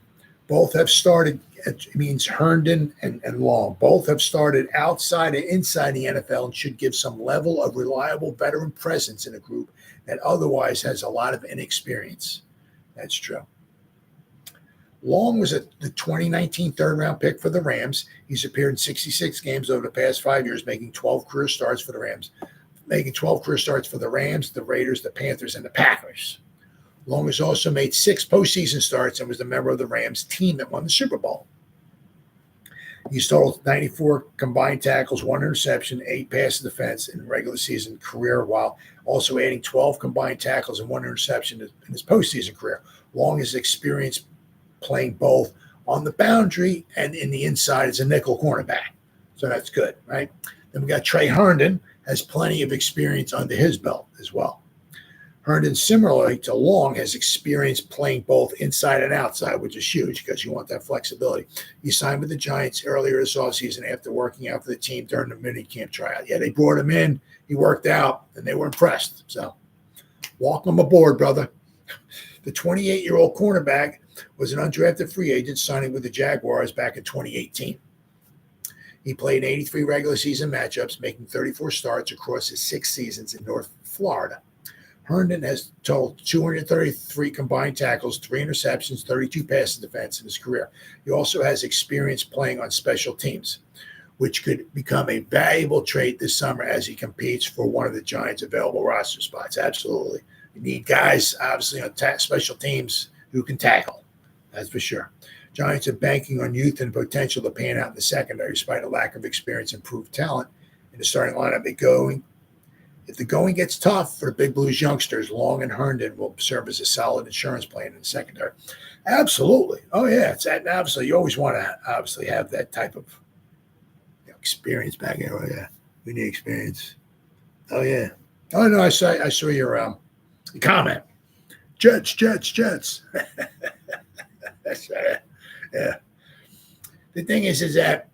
Both have started, it means Herndon and Long. Both have started outside and inside the NFL and should give some level of reliable veteran presence in a group that otherwise has a lot of inexperience. That's true. Long was the 2019 third-round pick for the Rams. He's appeared in 66 games over the past 5 years, making 12 career starts for the Rams. Making 12 career starts for the Rams, the Raiders, the Panthers, and the Packers. Long has also made 6 postseason starts and was a member of the Rams team that won the Super Bowl. He's totaled 94 combined tackles, 1 interception, 8 pass defense in regular season career, while also adding 12 combined tackles and 1 interception in his postseason career. Long has experience playing both on the boundary and in the inside as a nickel cornerback. So that's good, right? Then we got Trey Herndon, has plenty of experience under his belt as well. Herndon, similarly to Long, has experience playing both inside and outside, which is huge because you want that flexibility. He signed with the Giants earlier this offseason after working out for the team during the minicamp tryout. Yeah, they brought him in, he worked out, and they were impressed. So welcome aboard, brother. The 28-year-old cornerback was an undrafted free agent signing with the Jaguars back in 2018. He played 83 regular season matchups, making 34 starts across his 6 seasons in North Florida. Herndon has totaled 233 combined tackles, 3 interceptions, 32 pass defense in his career. He also has experience playing on special teams, which could become a valuable trait this summer as he competes for one of the Giants' available roster spots. Absolutely. You need guys, obviously, on special teams who can tackle. That's for sure. Giants are banking on youth and potential to pan out in the secondary despite a lack of experience and proved talent in the starting lineup. If the going gets tough for the Big Blues youngsters, Long and Herndon will serve as a solid insurance plan in the secondary. Absolutely. Oh, yeah. It's that. Obviously, you always want to obviously have that type of experience back there. Oh, yeah. We need experience. Oh, yeah. Oh, no, I saw your comment. Jets. That's right. Yeah. The thing is that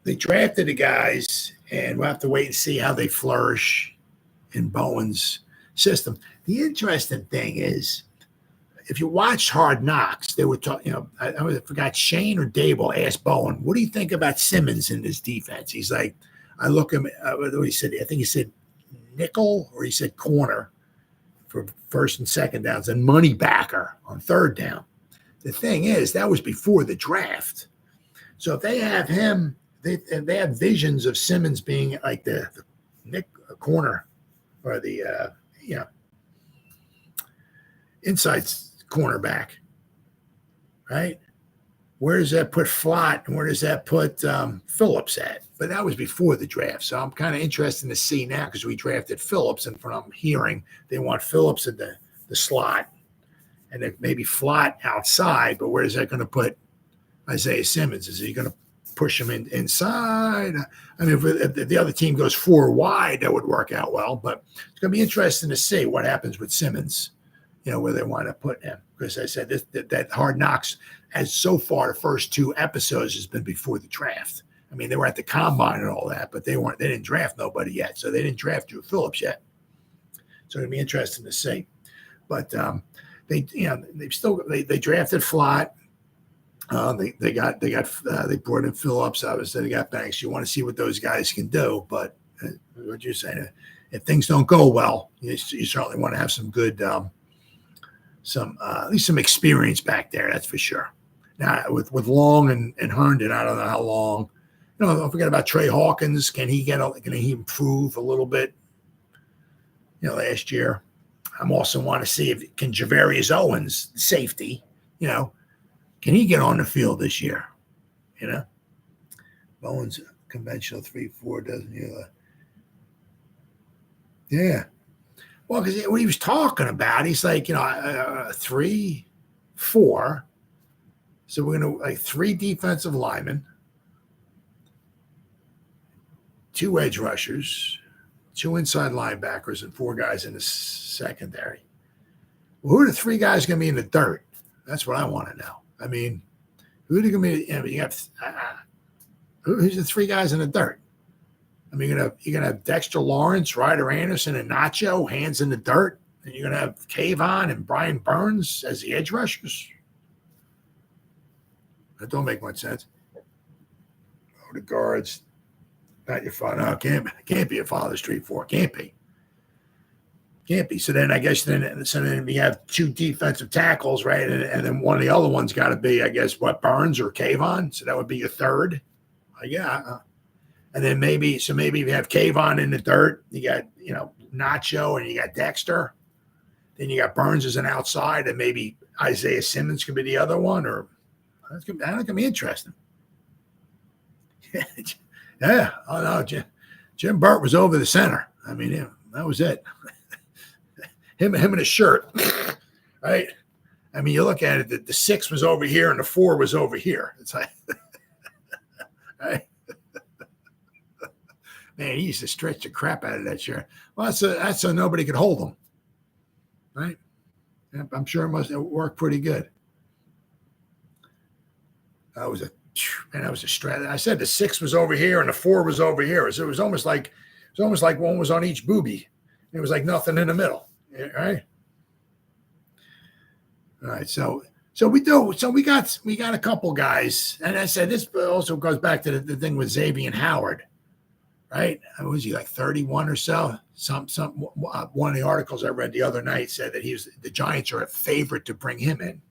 they drafted the guys, and we'll have to wait and see how they flourish in Bowen's system. The interesting thing is, if you watched Hard Knocks, they were talking, I forgot Shane or Dable asked Bowen, what do you think about Simmons in this defense? He's like, I look at him, what he said, I think he said nickel or he said corner for first and second downs and money backer on third down. The thing is, that was before the draft. So if they have him, they have visions of Simmons being like the corner or the inside cornerback, right? Where does that put Flott and where does that put Phillips at? But that was before the draft. So I'm kind of interested to see now because we drafted Phillips, and from what I'm hearing, they want Phillips in the slot and then maybe Flott outside. But where is that going to put Isaiah Simmons? Is he going to push him inside? I mean, if the other team goes 4 wide, that would work out well. But it's going to be interesting to see what happens with Simmons, where they want to put him. Because I said that Hard Knocks, as so far the first 2 episodes has been before the draft. I mean, they were at the combine and all that, but they didn't draft nobody yet. So they didn't draft Drew Phillips yet. So it'll be interesting to see. But they drafted Flott. They brought in Phillips. Obviously, they got Banks. You want to see what those guys can do. But what you're saying, if things don't go well, you certainly want to have some good, at least some experience back there. That's for sure. Now with Long and Herndon, I don't know how long. Don't forget about Trey Hawkins. Can he improve a little bit? Last year. I'm also want to see if Javarius Owens, safety, can he get on the field this year? Bowen's conventional 3-4 doesn't yeah. Well, because what he was talking about, he's like, 3-4. So we're going to 3 defensive linemen, 2 edge rushers, 2 inside linebackers, and 4 guys in the secondary. Well, who are the 3 guys going to be in the dirt? That's what I want to know. I mean, who are going to be? You have who's the 3 guys in the dirt? I mean, you're gonna have Dexter Lawrence, Ryder Anderson, and Nacho hands in the dirt, and you're gonna have Kayvon and Brian Burns as the edge rushers. That don't make much sense. Oh, the guards, not your father. No, can't be a father's 3-4. Can't be. Can't be. So then I guess then we have 2 defensive tackles, right? And then one of the other ones got to be, I guess, what, Burns or Kayvon? So that would be your third. Yeah. And then maybe if you have Kayvon in the third, you got, Nacho and you got Dexter. Then you got Burns as an outside, and maybe Isaiah Simmons could be the other one, or that's going to be interesting. Yeah. Oh, no. Jim Burt was over the center. I mean, that was it. Him in a shirt, right? I mean, you look at it, the 6 was over here and the 4 was over here. It's like, right? Man, he used to stretch the crap out of that shirt. Well, that's so nobody could hold him, right? I'm sure it must have worked pretty good. That was a strat. I said the 6 was over here and the 4 was over here. So it was almost like one was on each boobie. It was like nothing in the middle. Right. All right. So we do. So we got a couple guys, and I said this also goes back to the thing with Xavier Howard, right? Was he like 31 or so? One of the articles I read the other night said that the Giants are a favorite to bring him in.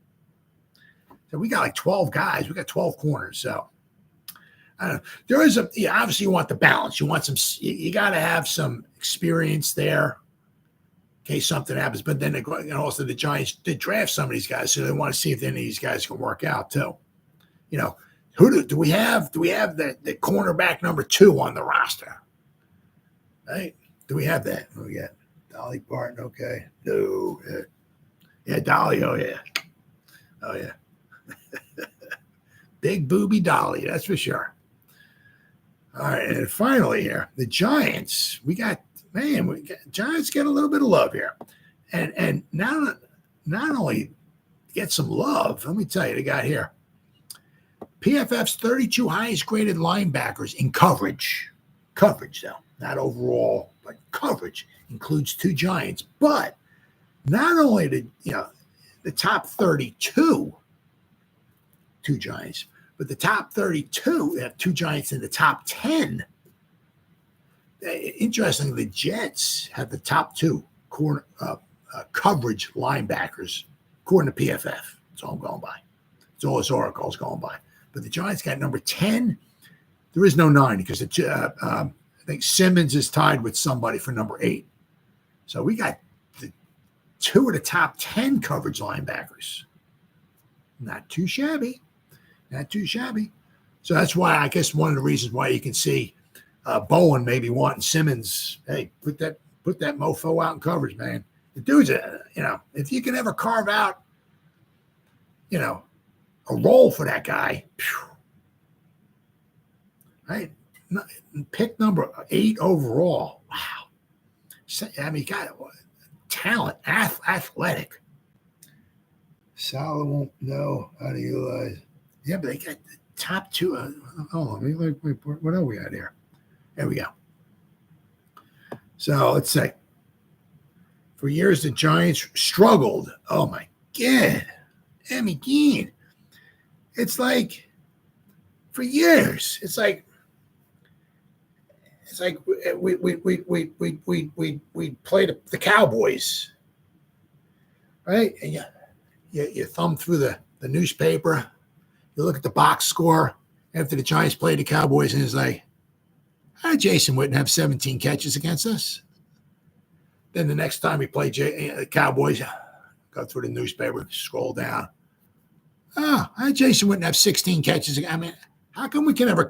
So we got like 12 guys. We got 12 corners. So I don't know. There is obviously you want the balance. You want you got to have some experience there in case something happens. But then also the Giants did draft some of these guys, so they want to see if any of these guys can work out too. Who do we have? Do we have the cornerback number 2 on the roster? Right? Do we have that? We got Dolly Parton. Okay. No. Yeah, Dolly. Oh yeah. Oh yeah. Big booby Dolly. That's for sure. All right, and finally here, the Giants. Giants get a little bit of love here, and not only get some love. Let me tell you, they got here PFF's 32 highest graded linebackers in coverage. Coverage, though, not overall, but coverage includes 2 Giants. But not only the top 32, 2 Giants, but the top 32 have 2 Giants in the top 10. Interestingly, the Jets have the top 2 corner coverage linebackers, according to PFF. That's all I'm going by. That's all this article is going by. But the Giants got number 10. There is no 9 because I think Simmons is tied with somebody for number 8. So we got the 2 of the top 10 coverage linebackers. Not too shabby. Not too shabby. So that's why I guess one of the reasons why you can see Bowen maybe wanting Simmons. Hey, put that mofo out in coverage, man. The dude's if you can ever carve out, a role for that guy, right? Pick number 8 overall. Wow. I mean, got talent, athletic. Salah won't know how to utilize. Yeah, but they got the top 2. What are we at here? There we go. So let's say for years the Giants struggled. Oh my God, Emmy, it's like for years. It's like we played the Cowboys, right? And you thumb through the newspaper. You look at the box score after the Giants played the Cowboys, and it's like, how did Jason Witten have 17 catches against us? Then the next time we play the Cowboys, go through the newspaper, scroll down. How did Jason Witten have 16 catches? I mean, how come we can ever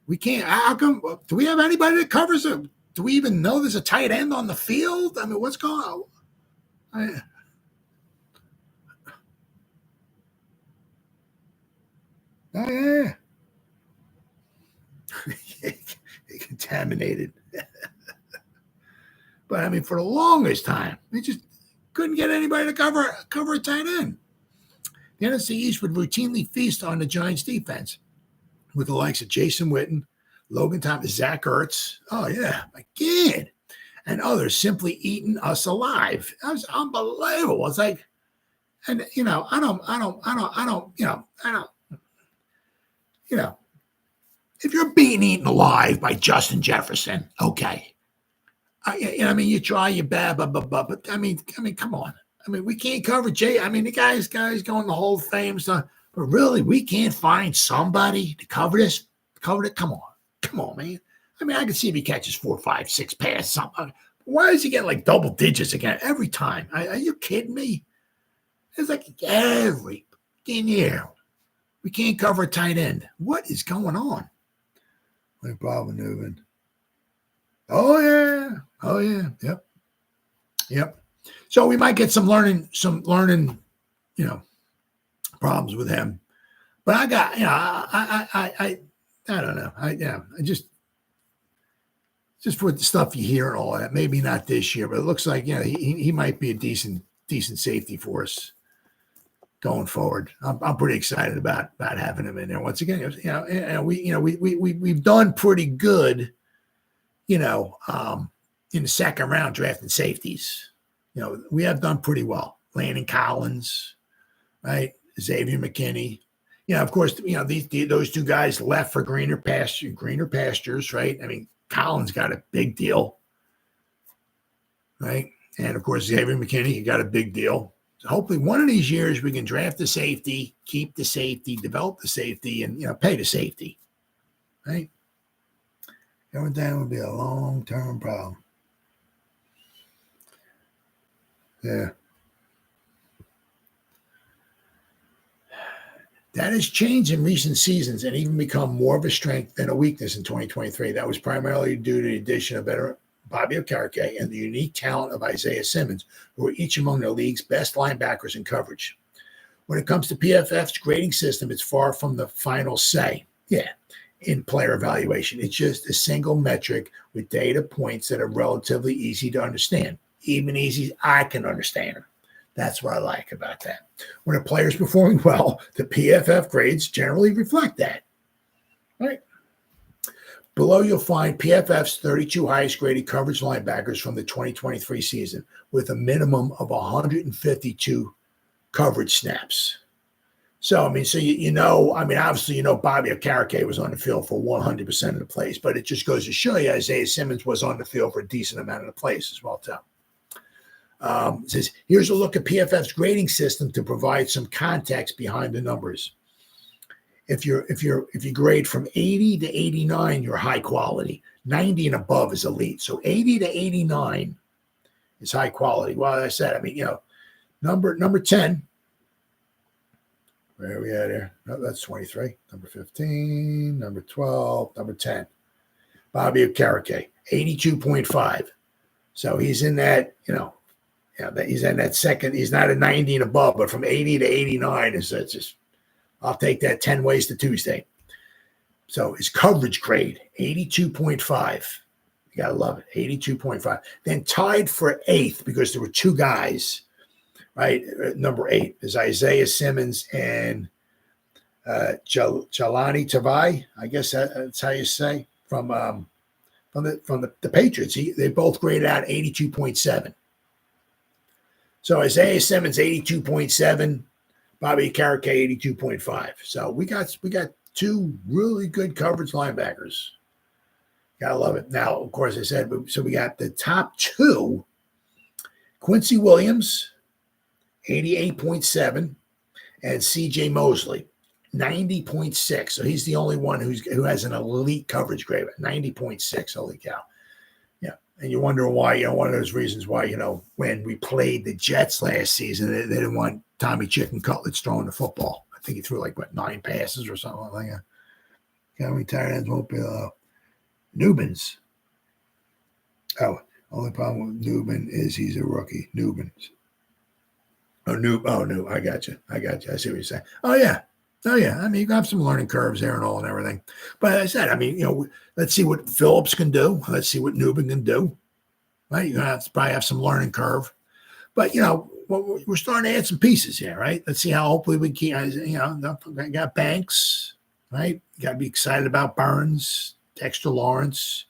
we can't. How come? Do we have anybody that covers it? Do we even know there's a tight end on the field? I mean, what's going on? Oh, yeah. Contaminated. But, I mean, for the longest time, they just couldn't get anybody to cover a tight end. The NFC East would routinely feast on the Giants' defense with the likes of Jason Witten, Logan Thomas, Zach Ertz. Oh, yeah, my God. And others simply eating us alive. That was unbelievable. It's like, And, I don't, if you're being eaten alive by Justin Jefferson, okay. You try your bad, but I mean, come on. We can't cover Jay. The guy's going the Hall of Fame stuff, but really, we can't find somebody to cover this. Cover it. Come on, man. I can see if he catches 4, 5, 6 passes. Something. Why does he get like double digits again every time? Are you kidding me? It's like every year we can't cover a tight end. What is going on? No problem, Newman. Oh yeah. Yep. So we might get some learning, problems with him. But I got, I don't know. I just for the stuff you hear and all that. Maybe not this year, but it looks like he might be a decent safety for us going forward. I'm pretty excited about having him in there. Once again, we've done pretty good. In the second round drafting safeties. We have done pretty well. Landon Collins, right? Xavier McKinney. Of course, those two guys left for greener pastures, right? Collins got a big deal, right? And of course, Xavier McKinney, he got a big deal. So hopefully one of these years we can draft the safety, keep the safety, develop the safety, and pay the safety, right? Going down would be a long-term problem. Yeah. That has changed in recent seasons and even become more of a strength than a weakness in 2023. That was primarily due to the addition of veteran Bobby Okereke and the unique talent of Isaiah Simmons, who are each among the league's best linebackers in coverage. When it comes to PFF's grading system, it's far from the final say. Yeah. In player evaluation. It's just a single metric with data points that are relatively easy to understand. Even easy, I can understand them. That's what I like about that. When a player is performing well, the PFF grades generally reflect that. Right? Below, you'll find PFF's 32 highest graded coverage linebackers from the 2023 season with a minimum of 152 coverage snaps. So, obviously, Bobby Okereke was on the field for 100% of the plays, but it just goes to show you Isaiah Simmons was on the field for a decent amount of the plays as well, too. It says, here's a look at PFF's grading system to provide some context behind the numbers. If you grade from 80 to 89, you're high quality. 90 and above is elite. So 80 to 89 is high quality. Well, as I said, number 10. Where are we at here? No, that's 23. Number 15, number 12, number 10. Bobby Okereke, 82.5. So he's in that, he's in that second. He's not a 90 and above, but from 80 to 89 is just, I'll take that 10 ways to Tuesday. So his coverage grade, 82.5. You got to love it, 82.5. Then tied for 8th because there were two guys. Right, number 8 is Isaiah Simmons and Jaelan Phillips. I guess that's how you say from the Patriots. They both graded out 82.7. So Isaiah Simmons 82.7, Bobby Okereke 82.5. So we got two really good coverage linebackers. Gotta love it. Now, of course, I said so. We got the top 2, Quincy Williams. 88.7, and C.J. Mosley, 90.6. So he's the only one who has an elite coverage grade, 90.6. Holy cow. Yeah. And you wonder why, one of those reasons why, when we played the Jets last season, they didn't want Tommy Chicken Cutlets throwing the football. I think he threw 9 passes or something like that. How many tight ends won't be Newbins. Oh, only problem with Newbin is he's a rookie. Newbins. No. I got you. I see what you're saying. Oh, yeah. You have some learning curves there and all and everything. But as I said, let's see what Phillips can do. Let's see what Newbin can do. Right? You're going to probably have some learning curve. But, we're starting to add some pieces here, right? Let's see how hopefully we can, got Banks, right? You got to be excited about Burns, Dexter Lawrence,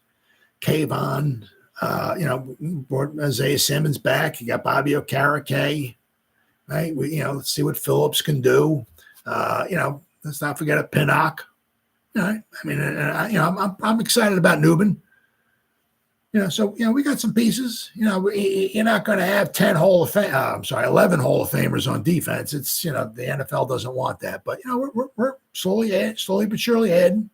Kayvon, brought Isaiah Simmons back. You got Bobby Okereke. right? Let's see what Phillips can do. Let's not forget a Pinnock. All right. I mean, I'm excited about Newman. We got some pieces. You're not going to have 11 Hall of Famers on defense. It's, the NFL doesn't want that. But, we're slowly but surely adding.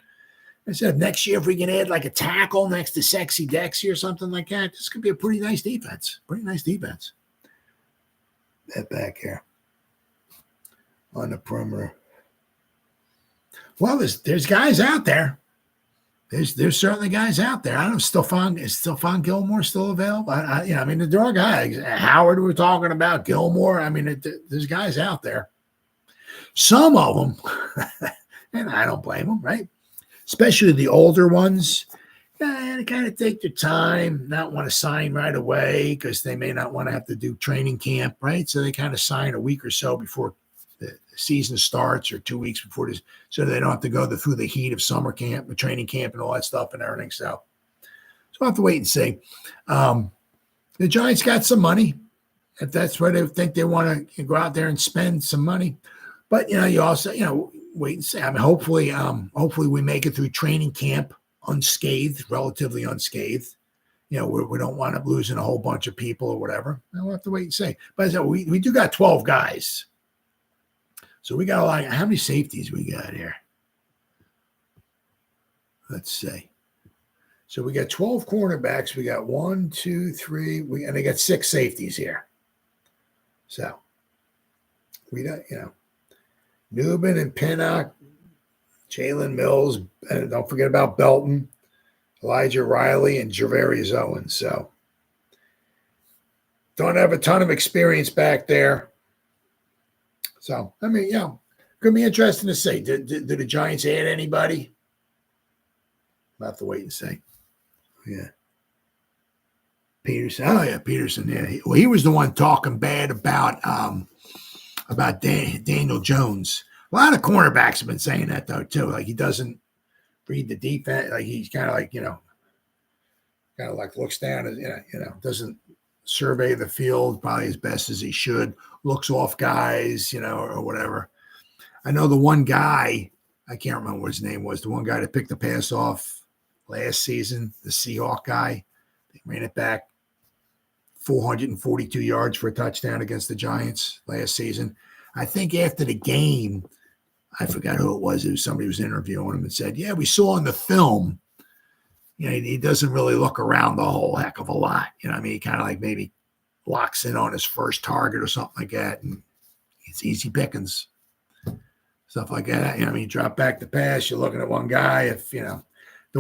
I said next year, if we can add like a tackle next to Sexy Dexy or something like that, this could be a pretty nice defense. That back here on the perimeter. Well, there's guys out there. There's certainly guys out there. I don't know. Is Stephon Gilmore still available? There are guys. Howard, we're talking about Gilmore. There's guys out there. Some of them, and I don't blame them, right? Especially the older ones. They kind of take their time, not want to sign right away because they may not want to have to do training camp, right? So they kind of sign a week or so before the season starts or 2 weeks before this, so they don't have to go through the heat of summer camp and training camp and all that stuff and everything. So we'll have to wait and see. The Giants got some money. If that's where they think they want to go out there and spend some money. But, you also, wait and see. Hopefully we make it through training camp relatively unscathed. We don't wind up losing a whole bunch of people or whatever. We'll have to wait and see. But as I said, we do got 12 guys. So we got how many safeties we got here? Let's see. So we got 12 cornerbacks. We got 1, 2, 3, and they got 6 safeties here. So we got, Newman and Pinnock, Jalen Mills, and don't forget about Belton, Elijah Riley, and Javarius Owens. So don't have a ton of experience back there. So, could be interesting to see. Did the Giants add anybody? We'll have to wait and see. Yeah. Peterson. Oh, yeah, Peterson. Yeah. He was the one talking bad about Daniel Jones. A lot of cornerbacks have been saying that, though, too. Like, he doesn't read the defense. Like, he's kind of like, looks down and, doesn't survey the field probably as best as he should, looks off guys, or whatever. I know the one guy, I can't remember what his name was, the one guy that picked the pass off last season, the Seahawk guy. They ran it back 442 yards for a touchdown against the Giants last season. I think after the game, I forgot who it was. Somebody was interviewing him and said, yeah, we saw in the film, he doesn't really look around the whole heck of a lot. He kind of like maybe locks in on his first target or something like that. And it's easy pickings, stuff like that. You drop back the pass, you're looking at one guy. If, the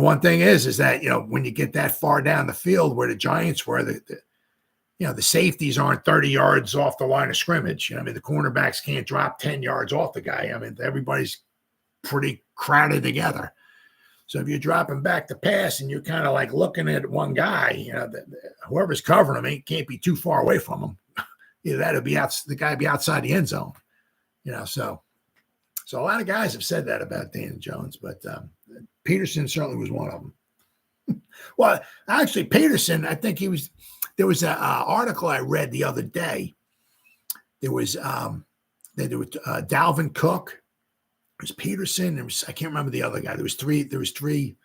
one thing is that, when you get that far down the field where the Giants were, the safeties aren't 30 yards off the line of scrimmage. The cornerbacks can't drop 10 yards off the guy. Everybody's pretty crowded together. So if you're dropping back the pass and you're kind of like looking at one guy, whoever's covering him can't be too far away from him. That'll be the guy be outside the end zone. So a lot of guys have said that about Daniel Jones, but Peterson certainly was one of them. Well, actually, Peterson, I think there was an article I read the other day. There was Dalvin Cook. There was Peterson. I can't remember the other guy. There was three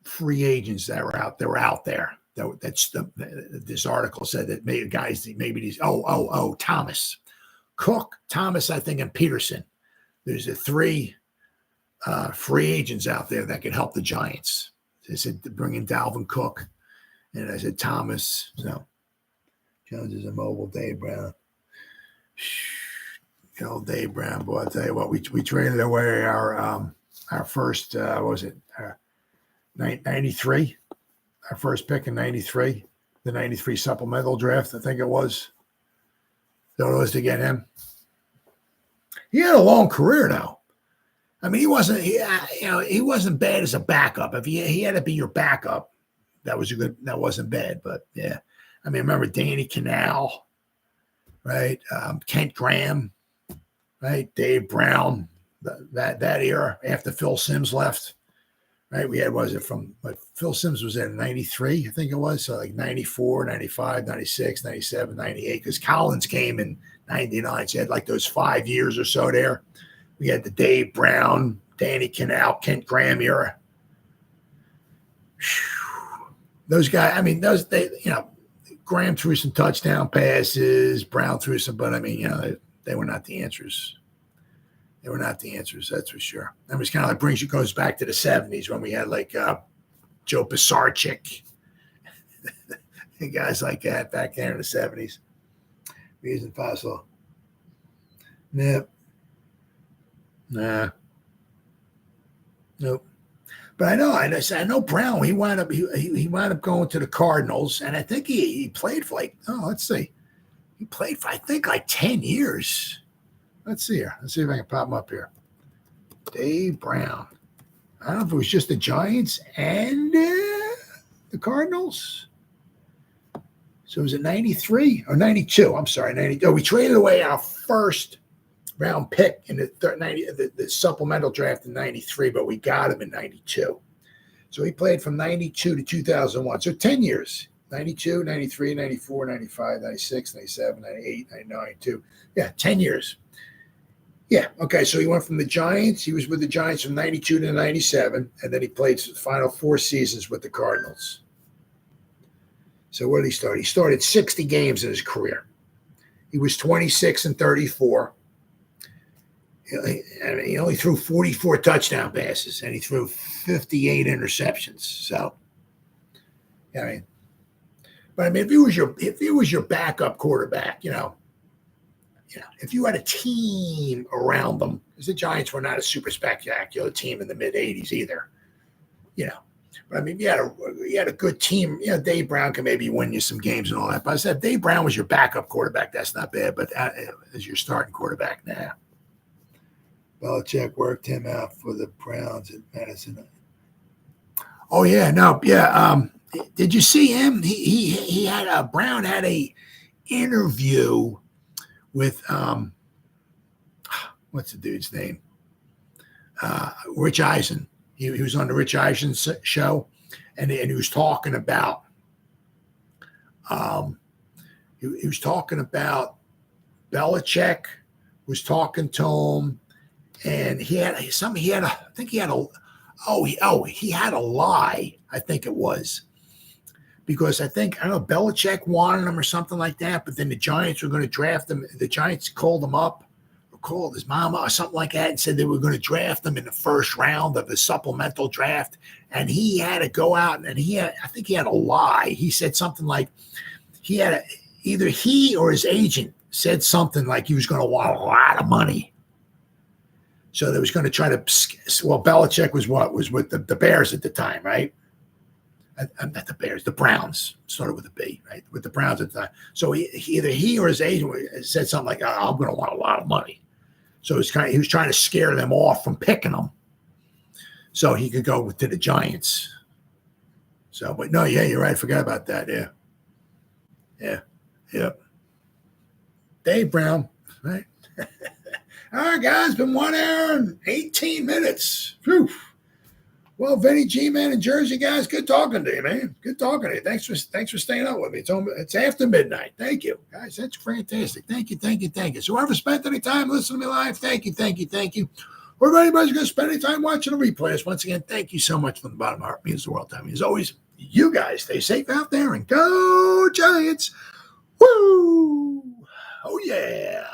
free agents that were out there. This article said that maybe these Thomas, Cook, Thomas, I think, and Peterson. There's the 3 free agents out there that could help the Giants. They said to bring in Dalvin Cook, and I said Thomas. So Jones is a mobile Dave Brown. Dave Brown, boy, I'll tell you what, we traded away our first, 93? Our first pick in 93, the 93 supplemental draft, I think it was. So it was to get him. He had a long career, though. He wasn't bad as a backup. If he had to be your backup, that wasn't bad. But yeah, remember Danny Canal, right? Kent Graham, right? Dave Brown, that era after Phil Simms left, right? We had, was it from, like, Phil Simms was in 93, I think it was. So like 94, 95, 96, 97, 98, because Collins came in 99. So you had like those 5 years or so there. We had the Dave Brown, Danny Canal, Kent Graham era. Those guys, I mean, Graham threw some touchdown passes, Brown threw some, but I mean, they were not the answers. They were not the answers, that's for sure. That was kind of like goes back to the 70s when we had like Joe Pisarcik, guys like that back there in the 70s. Reason possible. Nope. Nah. Nope. But I know Brown. He wound up going to the Cardinals, and I think he played for let's see, he played for I think like 10 years. Let's see here. Let's see if I can pop him up here. Dave Brown. I don't know if it was just the Giants and the Cardinals. So was it 93 or 92? I'm sorry, 92. We traded away our first round pick in the supplemental draft in 93, but we got him in 92. So he played from 92 to 2001. So 10 years. 92, 93, 94, 95, 96, 97, 98, 99, 92. Yeah, 10 years. Yeah, okay, so he went from the Giants. He was with the Giants from 92 to 97, and then he played the final 4 seasons with the Cardinals. So what did he start? He started 60 games in his career. He was 26 and 34. He only threw 44 touchdown passes, and he threw 58 interceptions. So, I mean, but I mean, if he was your backup quarterback, if you had a team around them, because the Giants were not a super spectacular team in the mid '80s either, But I mean, you had a good team. Dave Brown can maybe win you some games and all that. But I said, if Dave Brown was your backup quarterback, that's not bad. But as your starting quarterback, nah. Belichick worked him out for the Browns at Madison. Oh yeah, no, yeah. Did you see him? He had Brown had a interview with what's the dude's name? Rich Eisen. He was on the Rich Eisen show, and he was talking about he was talking about Belichick was talking to him. And he had a lie, I think it was. Because I don't know, Belichick wanted him or something like that, but then the Giants were going to draft him. The Giants called him up, or called his mama or something like that, and said they were going to draft him in the first round of the supplemental draft. And he had to go out, and I think he had a lie. He said something like either he or his agent said something like he was going to want a lot of money. So they was going to try to, Belichick was with the Bears at the time, right? Not the Bears, the Browns. Started with a B, right? With the Browns at the time. So either he or his agent said something like, I'm going to want a lot of money. So he was trying to scare them off from picking them so he could go to the Giants. So, but no, yeah, you're right. I forgot about that. Yeah. Dave Brown, right? All right, guys, been 1 hour and 18 minutes. Whew. Well, Vinny G-Man in Jersey, guys, good talking to you, man. Good talking to you. Thanks for staying up with me. It's after midnight. Thank you, guys. That's fantastic. Thank you. So whoever spent any time listening to me live, thank you. Or if anybody's going to spend any time watching the replays, once again, thank you so much from the bottom of my heart. It means the world to me. As always, you guys stay safe out there and go Giants. Woo! Oh, yeah.